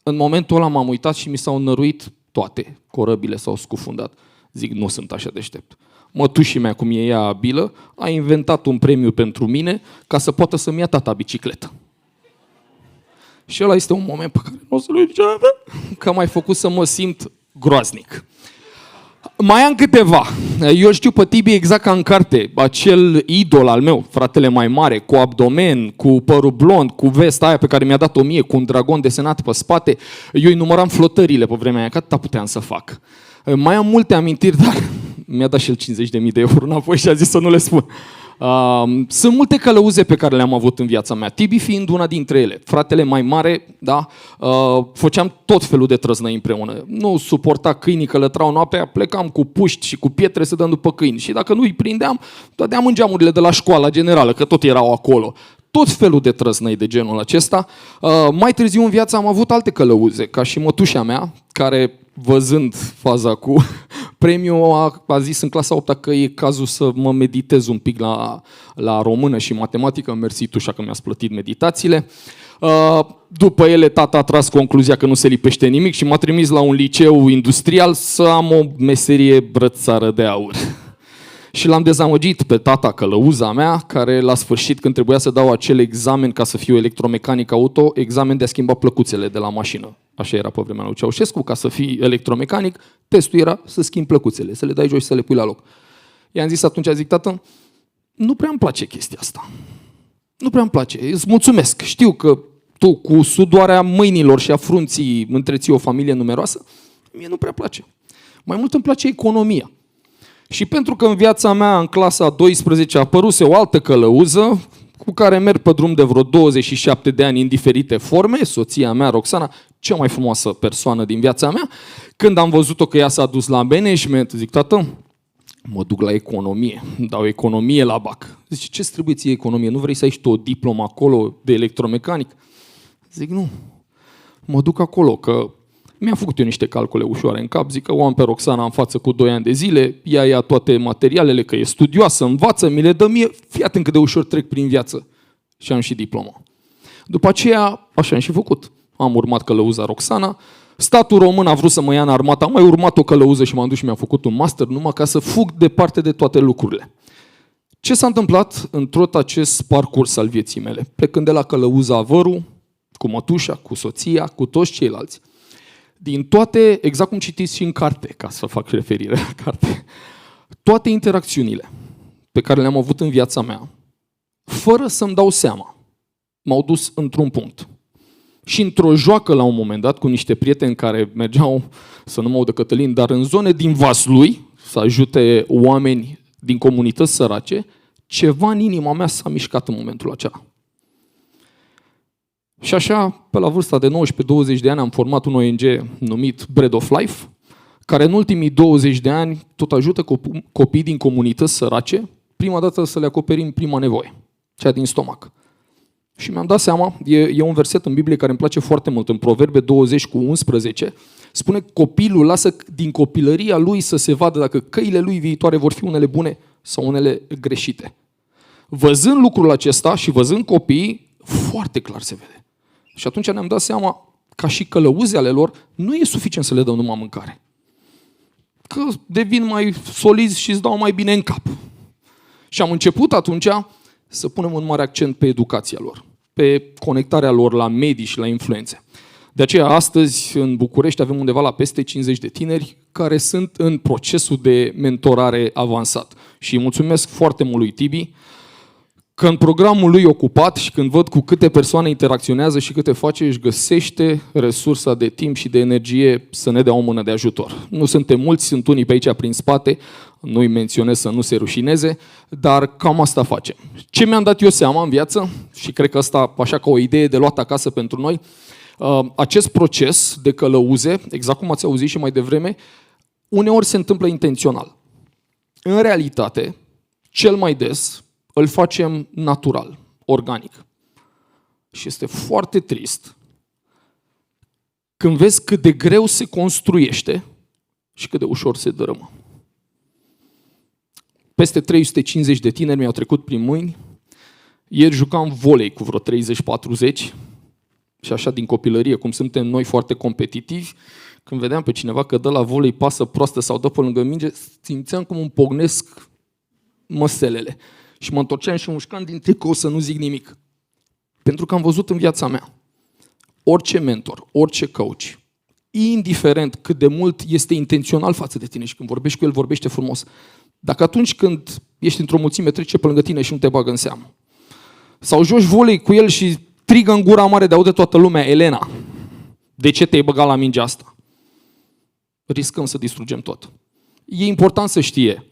În momentul ăla m-am uitat și mi s-au năruit toate, corăbile s-au scufundat. Zic, nu sunt așa deștept. Mătușii mea, cum e ea abilă, a inventat un premiu pentru mine ca să poată să-mi ia tata bicicletă. Și ăla este un moment pe care nu o să-l uit niciodată, că m-ai făcut să mă simt groaznic. Mai am câteva. Eu știu pe Tibi exact ca în carte, acel idol al meu, fratele mai mare, cu abdomen, cu părul blond, cu vesta aia pe care mi-a dat-o mie, cu un dragon desenat pe spate. Eu îi număram flotările pe vremea aia, că atâta puteam să fac. Mai am multe amintiri, dar mi-a dat și el 50.000 de euro înapoi și a zis să nu le spun. Sunt multe călăuze pe care le-am avut în viața mea, Tibi fiind una dintre ele. Fratele mai mare, da, făceam tot felul de trăznăi împreună. Nu suporta câinii că lătrau noaptea, plecam cu puști și cu pietre să dăm după câini. Și dacă nu îi prindeam, dădeam în geamurile de la școala generală, că tot erau acolo. Tot felul de trăznăi de genul acesta. Mai târziu în viață am avut alte călăuze, ca și mătușa mea, care, văzând faza cu premiul, a zis în clasa 8-a că e cazul să mă meditez un pic la română și matematică. Mersi tușa că mi-ați plătit meditațiile. După ele, tata a tras concluzia că nu se lipește nimic și m-a trimis la un liceu industrial să am o meserie brățară de aur. Și l-am dezamăgit pe tata, călăuza mea, care la sfârșit, când trebuia să dau acel examen ca să fiu electromecanic auto, examen de a schimba plăcuțele de la mașină. Așa era pe vremea lui Ceaușescu, ca să fii electromecanic, testul era să schimbi plăcuțele, să le dai jos și să le pui la loc. I-am zis atunci, zic, tată, nu prea îmi place chestia asta. Nu prea îmi place, îți mulțumesc. Știu că tu, cu sudoarea mâinilor și a frunții, întreții o familie numeroasă, mie nu prea place. Mai mult îmi place economia. Și pentru că în viața mea, în clasa 12, a apăruse o altă călăuză, cu care merg pe drum de vreo 27 de ani în diferite forme, soția mea, Roxana, cea mai frumoasă persoană din viața mea, când am văzut-o că ea s-a dus la management, zic, tată, mă duc la economie, dau economie la BAC. Zice, ce-ți trebuie ție economie? Nu vrei să ai și tu o diplomă acolo de electromecanic? Zic, nu, mă duc acolo, că mi-am făcut eu niște calcule ușoare în cap, zic că o am pe Roxana în față cu 2 ani de zile, ea ia toate materialele, că e studioasă, învață, mi le dă mie, fii atent cât de ușor trec prin viață. Și am și diploma. După aceea, așa am și făcut. Am urmat călăuza Roxana, statul român a vrut să mă ia în armată, am mai urmat o călăuză și m-am dus și mi-am făcut un master numai ca să fug departe de toate lucrurile. Ce s-a întâmplat în tot acest parcurs al vieții mele? Plecând de la călăuza Avăru, cu mătușa, cu soția, cu toți ceilalți. Din toate, exact cum citiți și în carte, ca să fac referire la carte, toate interacțiunile pe care le-am avut în viața mea, fără să-mi dau seama, m-au dus într-un punct. Și într-o joacă la un moment dat cu niște prieteni care mergeau, să nu mă audă Cătălin, dar în zone din Vaslui, să ajute oameni din comunități sărace, ceva în inima mea s-a mișcat în momentul acela. Și așa, pe la vârsta de 19-20 de ani, am format un ONG numit Bread of Life, care în ultimii 20 de ani tot ajută copii din comunități sărace, prima dată să le acoperim prima nevoie, cea din stomac. Și mi-am dat seama, e un verset în Biblie care îmi place foarte mult, în Proverbe 20:11, spune că copilul lasă din copilăria lui să se vadă dacă căile lui viitoare vor fi unele bune sau unele greșite. Văzând lucrul acesta și văzând copiii, foarte clar se vede. Și atunci ne-am dat seama, ca și călăuze ale lor, nu e suficient să le dăm numai mâncare. Că devin mai solizi și îți dau mai bine în cap. Și am început atunci să punem un mare accent pe educația lor, pe conectarea lor la medii și la influențe. De aceea, astăzi, în București, avem undeva la peste 50 de tineri care sunt în procesul de mentorare avansat. Și îi mulțumesc foarte mult lui Tibi, că în programul lui ocupat și când văd cu câte persoane interacționează și câte face, își găsește resursa de timp și de energie să ne dea o mână de ajutor. Nu suntem mulți, sunt unii pe aici prin spate, nu-i menționez să nu se rușineze, dar cam asta facem. Ce mi-am dat eu seama în viață, și cred că asta așa ca o idee de luat acasă pentru noi, acest proces de călăuze, exact cum ați auzit și mai devreme, uneori se întâmplă intențional. În realitate, cel mai des, îl facem natural, organic. Și este foarte trist când vezi cât de greu se construiește și cât de ușor se dărâmă. Peste 350 de tineri mi-au trecut prin mâini. Ieri jucam volei cu vreo 30-40 și așa din copilărie, cum suntem noi foarte competitivi, când vedeam pe cineva că dă la volei pasă proastă sau dă pe lângă minge, simțeam cum îmi pognesc măselele. Și mă întorceam și mușcam din tricou să nu zic nimic. Pentru că am văzut în viața mea, orice mentor, orice coach, indiferent cât de mult este intențional față de tine și când vorbești cu el, vorbește frumos. Dacă atunci când ești într-o mulțime, trece pe lângă tine și nu te bagă în seamă. Sau joci volei cu el și strigă în gura mare de aude toată lumea, Elena, de ce te-ai băgat la mingea asta? Riscăm să distrugem tot. E important să știe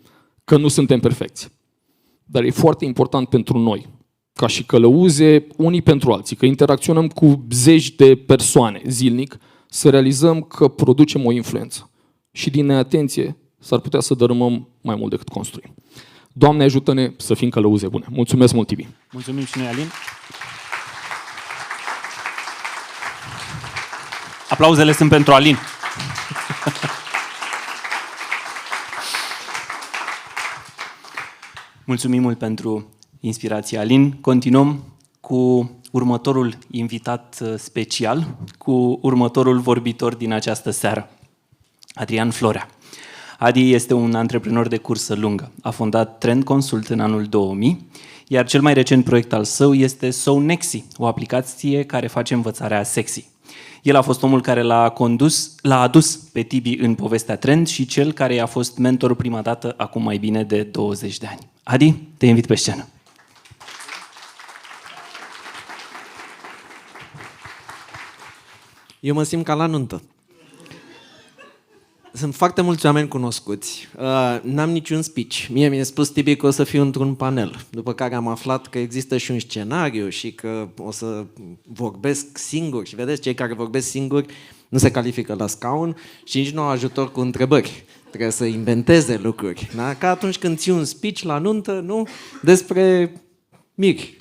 că nu suntem perfecți. Dar e foarte important pentru noi, ca și călăuze, unii pentru alții, că interacționăm cu zeci de persoane zilnic, să realizăm că producem o influență. Și din neatenție s-ar putea să dărâmăm mai mult decât construim. Doamne, ajută-ne să fim călăuze bune. Mulțumesc mult, Tibi! Mulțumim și noi, Alin. Aplauzele sunt pentru Alin. Mulțumim mult pentru inspirație, Alin. Continuăm cu următorul invitat special, cu următorul vorbitor din această seară, Adrian Florea. Adi este un antreprenor de cursă lungă. A fondat Trend Consult în anul 2000, iar cel mai recent proiect al său este SoNexy, o aplicație care face învățarea sexy. El a fost omul care l-a adus pe Tibi în povestea Trend și cel care i-a fost mentor prima dată acum mai bine de 20 de ani. Adi, te invit pe scenă. Eu mă simt ca la nuntă. Sunt foarte mulți oameni cunoscuți. N-am niciun speech. Mie mi-a spus Tibi că o să fiu într-un panel, după care am aflat că există și un scenariu și că o să vorbesc singur. Și vedeți, cei care vorbesc singuri nu se califică la scaun și nici nu au ajutor cu întrebări. Trebuie să inventeze lucruri. Da? Ca atunci când ții un speech la nuntă, nu? Despre miri.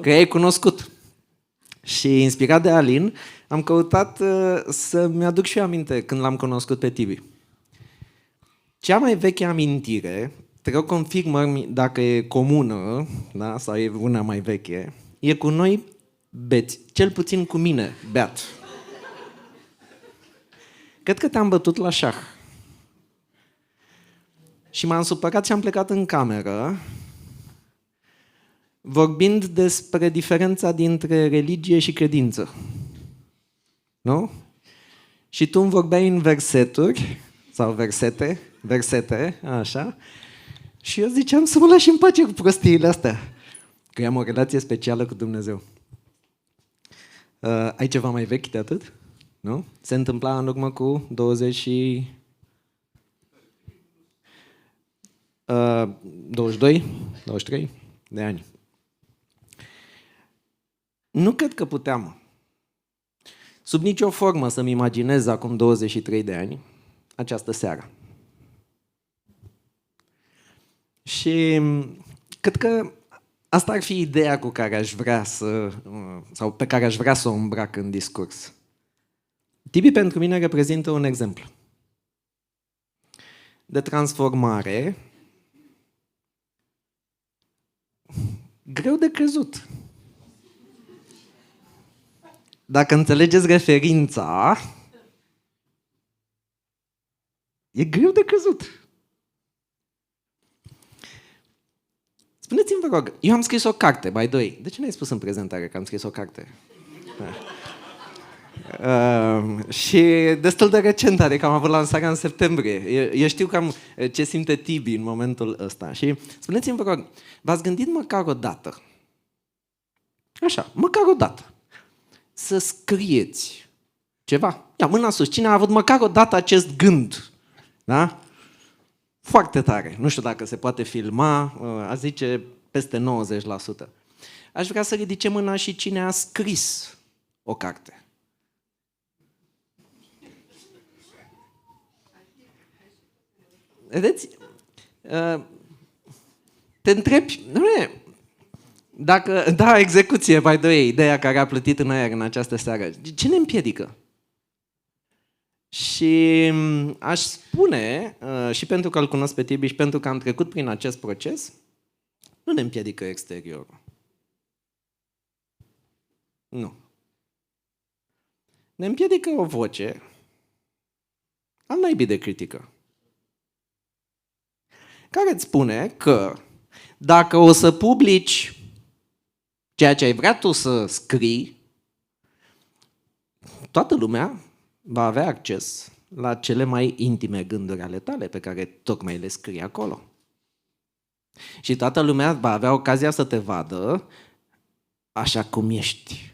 Că e cunoscut. Și inspirat de Alin, am căutat să-mi aduc și eu aminte când l-am cunoscut pe Tibi. Cea mai veche amintire, te rog confirmă dacă e comună, da? Sau e una mai veche, e cu noi beți, cel puțin cu mine, beat. Cred că te-am bătut la șah. Și m-am supărat și am plecat în cameră, vorbind despre diferența dintre religie și credință. Nu? Și tu îmi vorbeai în verseturi, sau versete, așa, și eu ziceam să mă lași în pace cu prostiile astea, că eu am o relație specială cu Dumnezeu. Ai ceva mai vechi de atât? Nu? Se întâmpla în urmă cu 22, 23 de ani. Nu cred că puteam, sub nicio formă, să-mi imaginez acum 23 de ani această seară. Și cred că asta ar fi ideea cu care aș vrea sau pe care aș vrea să o îmbrac în discurs. Tibi pentru mine reprezintă un exemplu de transformare greu de crezut. Dacă înțelegeți referința, e greu de crezut. Spuneți-mi, vă rog, eu am scris o carte, by the way. De ce n-ai spus în prezentare că am scris o carte? Și destul de recent, adică am avut lansarea în septembrie. Eu știu cam ce simte Tibi în momentul ăsta. Și spuneți-mi, vă rog, v-ați gândit măcar o dată, așa, măcar o dată, să scrieți ceva? Ia, mâna sus, cine a avut măcar o dată acest gând? Da? Foarte tare. Nu știu dacă se poate filma, a zice peste 90%. Aș vrea să ridice mâna și cine a scris o carte. Vedeți? Te întrebi, dacă, da, execuție, by the way, ideea care a plătit în aer în această seară. Ce ne împiedică? Și aș spune, și pentru că îl cunosc pe Tibi și pentru că am trecut prin acest proces, nu ne împiedică exteriorul. Nu. Ne împiedică o voce al naibii de critică, care îți spune că dacă o să publici ceea ce ai vrea tu să scrii, toată lumea va avea acces la cele mai intime gânduri ale tale pe care tocmai le scrii acolo. Și toată lumea va avea ocazia să te vadă așa cum ești.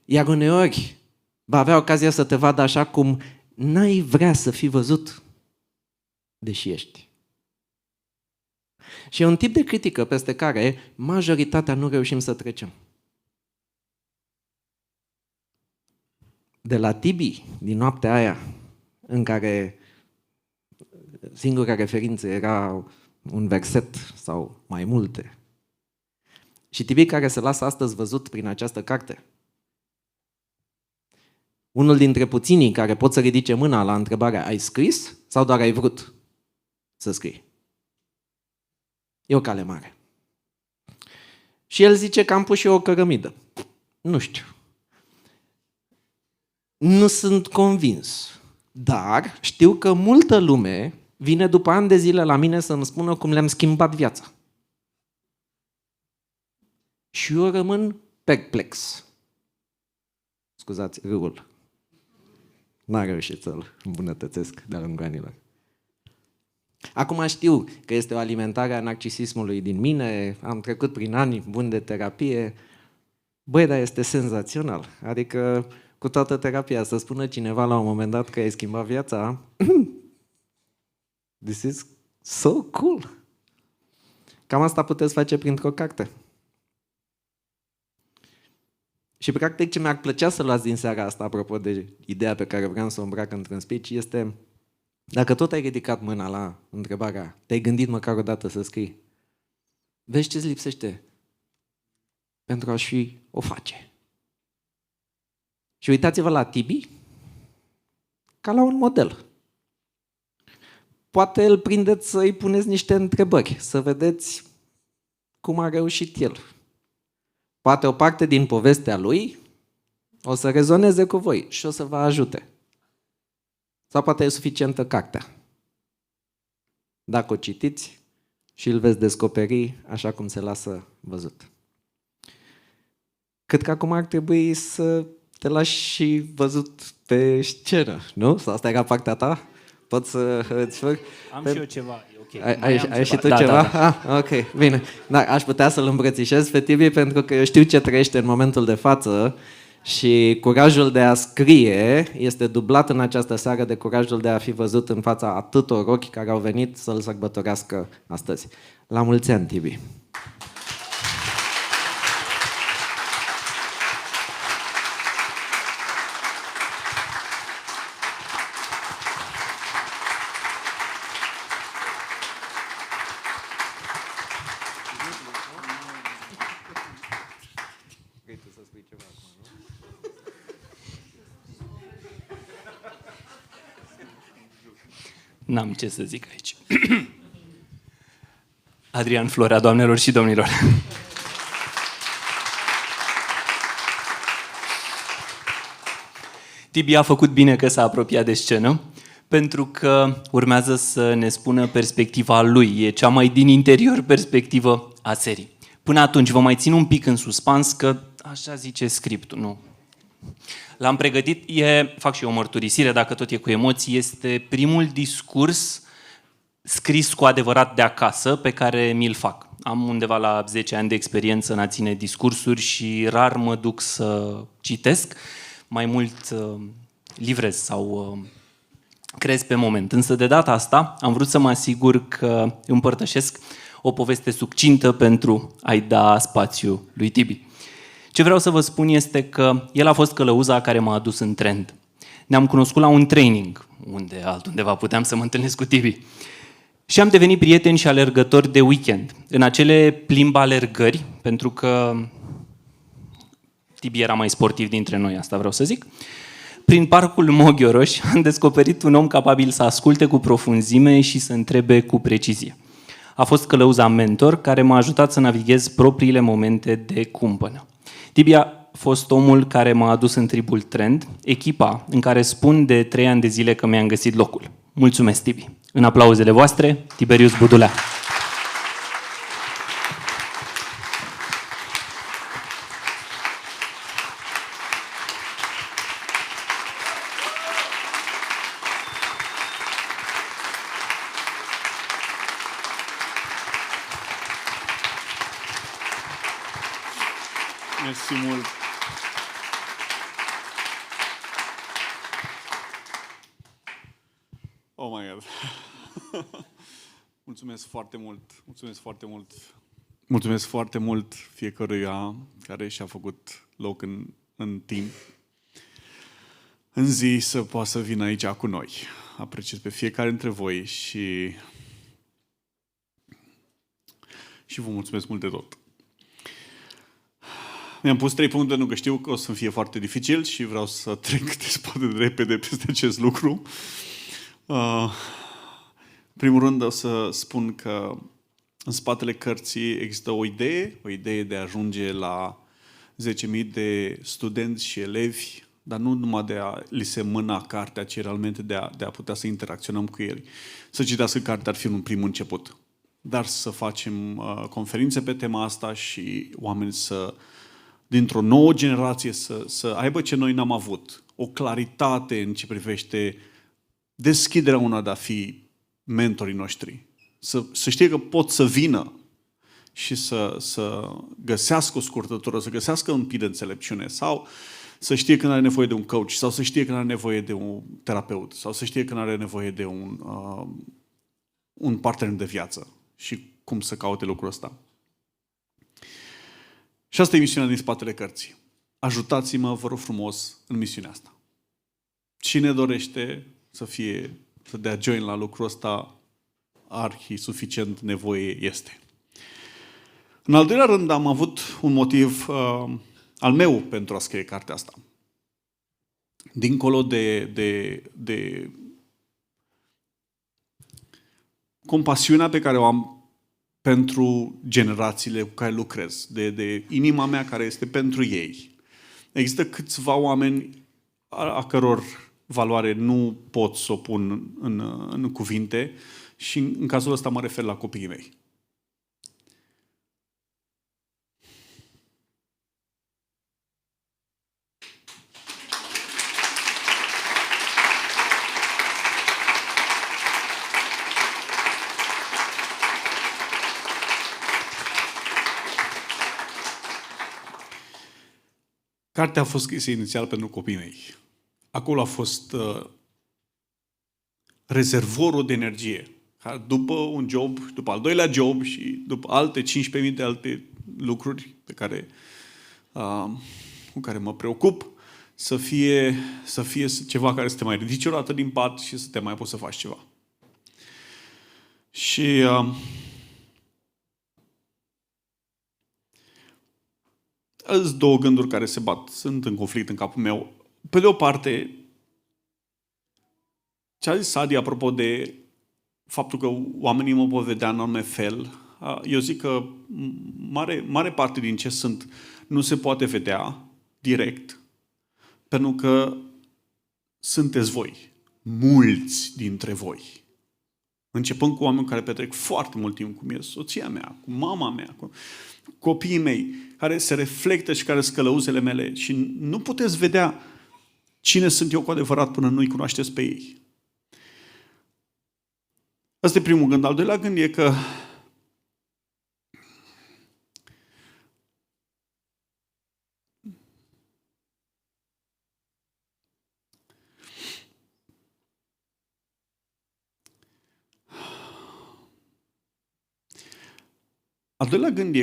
Iar uneori va avea ocazia să te vadă așa cum n-ai vrea să fii văzut, deși ești. Și e un tip de critică peste care majoritatea nu reușim să trecem. De la Tibi, din noaptea aia, în care singura referință era un verset sau mai multe, și Tibi care se lasă astăzi văzut prin această carte, unul dintre puținii care pot să ridice mâna la întrebarea ai scris sau doar ai vrut să scrii? E o cale mare. Și el zice că am pus și eu o cărămidă. Nu știu. Nu sunt convins. Dar știu că multă lume vine după ani de zile la mine să-mi spună cum le-am schimbat viața. Și eu rămân perplex. Scuzați râul. N-am reușit să-l îmbunătățesc de-a lungul anilor. Acum știu că este o alimentare a narcisismului din mine, am trecut prin ani buni de terapie. Băi, dar este senzațional. Adică, cu toată terapia, să spună cineva la un moment dat că ai schimbat viața, this is so cool. Cam asta puteți face printr-o carte. Și practic ce mi-ar plăcea să luați din seara asta, apropo de ideea pe care vreau să o îmbrac într-un speech, este dacă tot ai ridicat mâna la întrebarea, te-ai gândit măcar o dată să scrii, vezi ce-ți lipsește pentru a și o face. Și uitați-vă la Tibi ca la un model. Poate îl prindeți să-i puneți niște întrebări, să vedeți cum a reușit el. Poate o parte din povestea lui o să rezoneze cu voi și o să vă ajute. Sau poate e suficientă cartea. Dacă o citiți și îl veți descoperi așa cum se lasă văzut. Cred că acum ar trebui să te lași și văzut pe scenă, nu? Sau asta era partea ta? Pot să îți fac? Am și eu ceva, e ok. Ai și tu ceva? Ah, ok, bine. Da, aș putea să-l îmbrățișez pe Tibi pentru că eu știu ce trăiește în momentul de față și curajul de a scrie este dublat în această seară de curajul de a fi văzut în fața atâtor ochi care au venit să-l sărbătorească astăzi. La mulți ani, Tibi! N-am ce să zic aici. Adrian Florea, doamnelor și domnilor. Tibi a făcut bine că s-a apropiat de scenă, pentru că urmează să ne spună perspectiva lui. E cea mai din interior perspectivă a serii. Până atunci vă mai țin un pic în suspans, că așa zice scriptul, nu? L-am pregătit, fac și eu o mărturisire, dacă tot e cu emoții, este primul discurs scris cu adevărat de acasă pe care mi-l fac. Am undeva la 10 ani de experiență în a ține discursuri și rar mă duc să citesc, mai mult livrez sau creez pe moment. Însă de data asta am vrut să mă asigur că împărtășesc o poveste succintă pentru a-i da spațiu lui Tibi. Ce vreau să vă spun este că el a fost călăuza care m-a adus în trend. Ne-am cunoscut la un training, unde altundeva puteam să mă întâlnesc cu Tibi. Și am devenit prieteni și alergători de weekend. În acele plimba alergări, pentru că Tibi era mai sportiv dintre noi, asta vreau să zic, prin parcul Moghioroș am descoperit un om capabil să asculte cu profunzime și să întrebe cu precizie. A fost călăuza mentor care m-a ajutat să navighez propriile momente de cumpănă. Tibi a fost omul care m-a adus în tribul Trend, echipa în care spun de 3 ani de zile că mi-am găsit locul. Mulțumesc, Tibi! În aplauzele voastre, Tiberius Budulea. Mersi mult. Oh my God. Mulțumesc foarte mult. Mulțumesc foarte mult. Mulțumesc foarte mult fiecăruia care și-a făcut loc în timp, în zi, să poată să vină aici cu noi. Apreciez pe fiecare dintre voi și vă mulțumesc mult de tot. Mi-am pus 3 puncte, nu că știu că o să fie foarte dificil și vreau să trec de repede peste acest lucru. În primul rând o să spun că în spatele cărții există o idee de a ajunge la 10.000 de studenți și elevi, dar nu numai de a li se mâna cartea, ci realmente de a putea să interacționăm cu ei. Să citească cartea ar fi un prim început. Dar să facem conferințe pe tema asta și oameni dintr-o nouă generație să aibă ce noi n-am avut. O claritate în ce privește deschiderea una de a fi mentorii noștri. Să știe că pot să vină și să găsească o scurtătură, să găsească un pic de înțelepciune sau să știe când are nevoie de un coach sau să știe când are nevoie de un terapeut sau să știe când are nevoie de un partener de viață și cum să caute lucrul ăsta. Și asta e misiunea din spatele cărții. Ajutați-mă, vă rog frumos, în misiunea asta. Cine dorește să dea join la lucrul ăsta, suficient nevoie este. În al doilea rând, am avut un motiv al meu pentru a scrie cartea asta. Dincolo de compasiunea pe care o am pentru generațiile cu care lucrez, de inima mea care este pentru ei. Există câțiva oameni a căror valoare nu pot să o pun în cuvinte și în cazul ăsta mă refer la copiii mei. Cartea a fost scrisă inițial pentru copiii mei. Acolo a fost rezervorul de energie. După un job, după al doilea job și după alte 15.000 de alte lucruri cu care mă preocup, să fie ceva care să te mai ridici o dată din pat și să te mai poți să faci ceva. Și sunt două gânduri care se bat, sunt în conflict în capul meu. Pe de o parte, ce a zis Adi apropo de faptul că oamenii mă pot vedea în anume fel, eu zic că mare parte din ce sunt nu se poate vedea direct, pentru că sunteți voi, mulți dintre voi. Începând cu oameni care petrec foarte mult timp cu mine, soția mea, cu mama mea, cu copiii mei, care se reflectă și care sunt călăuzele mele și nu puteți vedea cine sunt eu cu adevărat până nu-i cunoașteți pe ei. Asta e primul gând. Al doilea gând e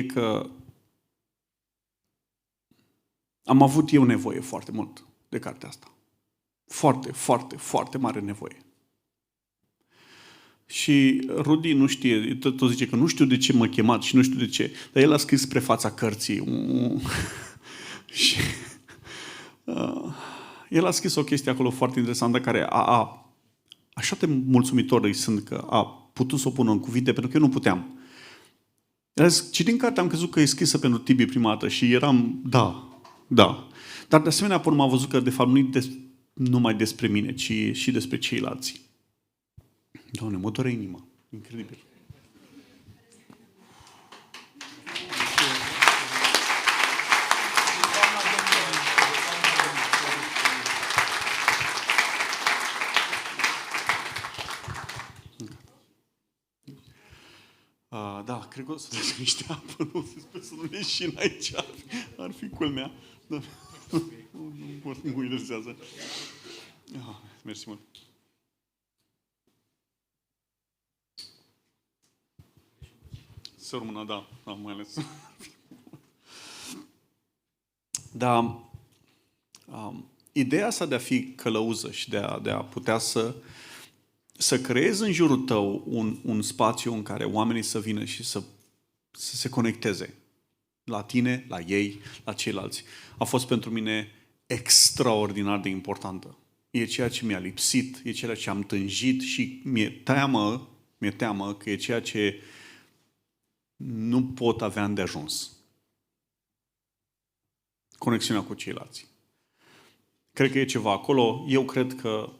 că am avut eu nevoie foarte mult de cartea asta. Foarte, foarte, foarte mare nevoie. Și Rudy nu știe, tot zice că nu știu de ce m-a chemat și nu știu de ce, dar el a scris spre fața cărții. Și el a scris o chestie acolo foarte interesantă care așa de mulțumitor îi sunt că a putut să o pună în cuvinte, pentru că eu nu puteam. Citind cartea am crezut că e scrisă pentru Tibi prima dată și eram, da. Dar de asemenea, până am văzut că de fapt nu e numai despre mine, ci și despre ceilalți. Doamne, mă doare inima. Incredibil. Da, cred că o să zic niște apă, nu sper să nu leșin aici. Ar fi culmea. Da. Nu mă interesează. Mersi mult. Să rămână, da, mai ales. Dar ideea asta de a fi călăuză și de a putea să creezi în jurul tău un spațiu în care oamenii să vină și să se conecteze la tine, la ei, la ceilalți, a fost pentru mine extraordinar de importantă. E ceea ce mi-a lipsit, e ceea ce am tânjit și mi-e teamă că e ceea ce nu pot avea îndeajuns. Conexiunea cu ceilalți. Cred că e ceva acolo. Eu cred că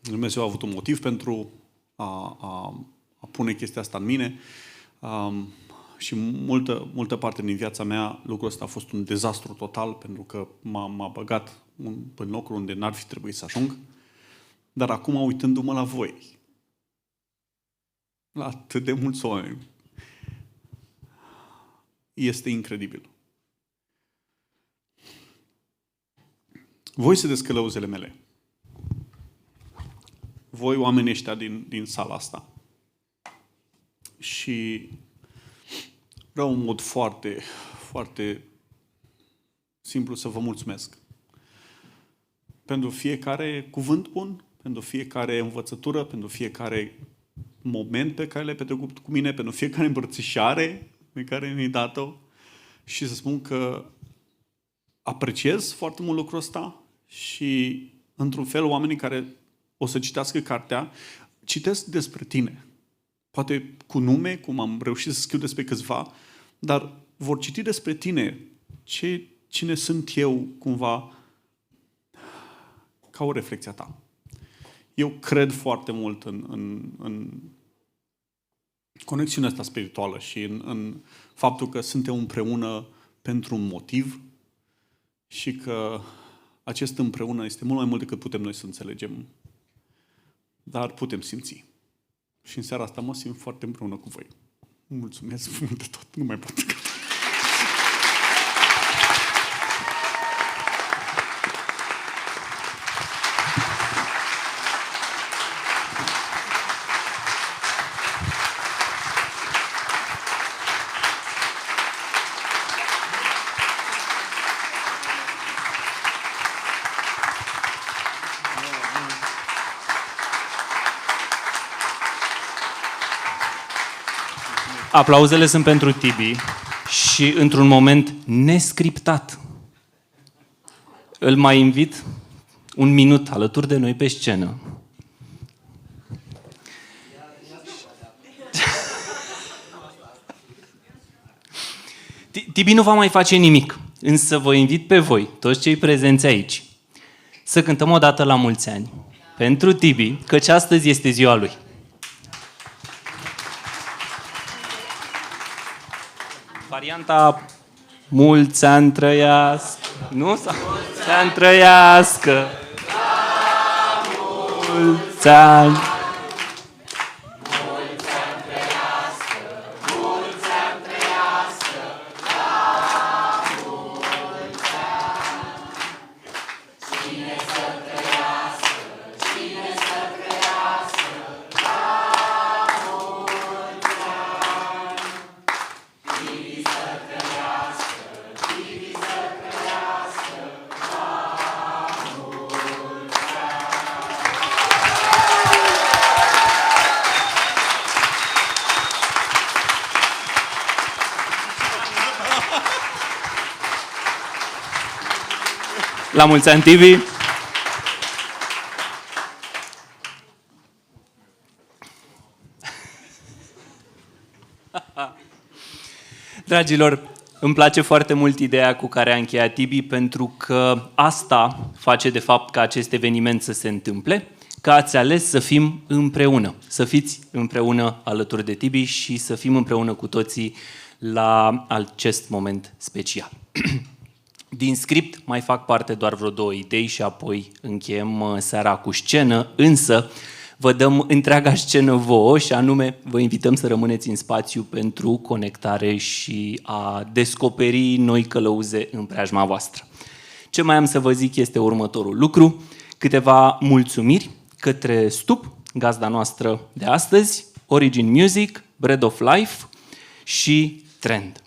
Dumnezeu a avut un motiv pentru a pune chestia asta în mine și multă parte din viața mea lucrul ăsta a fost un dezastru total pentru că m-a băgat în locul unde n-ar fi trebuit să ajung. Dar acum, uitându-mă la voi, la atât de mulți oameni, este incredibil. Voi sunteți călăuzele mele. Voi, oamenii ăștia din sala asta. Și vreau în mod foarte, foarte simplu să vă mulțumesc. Pentru fiecare cuvânt bun, pentru fiecare învățătură, pentru fiecare moment pe care le-ai petrecut cu mine, pentru fiecare îmbrățișare pe care mi-ai dat-o. Și să spun că apreciez foarte mult lucrul ăsta și, într-un fel, oamenii care o să citească cartea, citesc despre tine. poate cu nume, cum am reușit să scriu despre câțiva, dar vor citi despre tine cine sunt eu, cumva, ca o reflexie a ta. Eu cred foarte mult în conexiunea asta spirituală și în faptul că suntem împreună pentru un motiv și că acest împreună este mult mai mult decât putem noi să înțelegem, dar putem simți. Și în seara asta mă simt foarte împreună cu voi. Mulțumesc mult de tot, nu mai pot. Aplauzele sunt pentru Tibi și într-un moment nescriptat îl mai invit un minut alături de noi pe scenă. Tibi nu va mai face nimic, însă vă invit pe voi, toți cei prezenți aici, să cântăm o dată la mulți ani pentru Tibi, căci astăzi este ziua lui. Varianta mulți ani trăiască, nu? Sau mulți ani trăiască, mulți ani. La mulți ani, Tibi! Dragilor, îmi place foarte mult ideea cu care a încheiat Tibi, pentru că asta face de fapt ca acest eveniment să se întâmple, că ați ales să fim împreună, să fiți împreună alături de Tibi și să fim împreună cu toții la acest moment special. Din script mai fac parte doar vreo 2 idei și apoi încheiem seara cu scenă, însă vă dăm întreaga scenă vouă și anume vă invităm să rămâneți în spațiu pentru conectare și a descoperi noi călăuze în preajma voastră. Ce mai am să vă zic este următorul lucru, câteva mulțumiri către Stup, gazda noastră de astăzi, Origin Music, Bread of Life și Trend.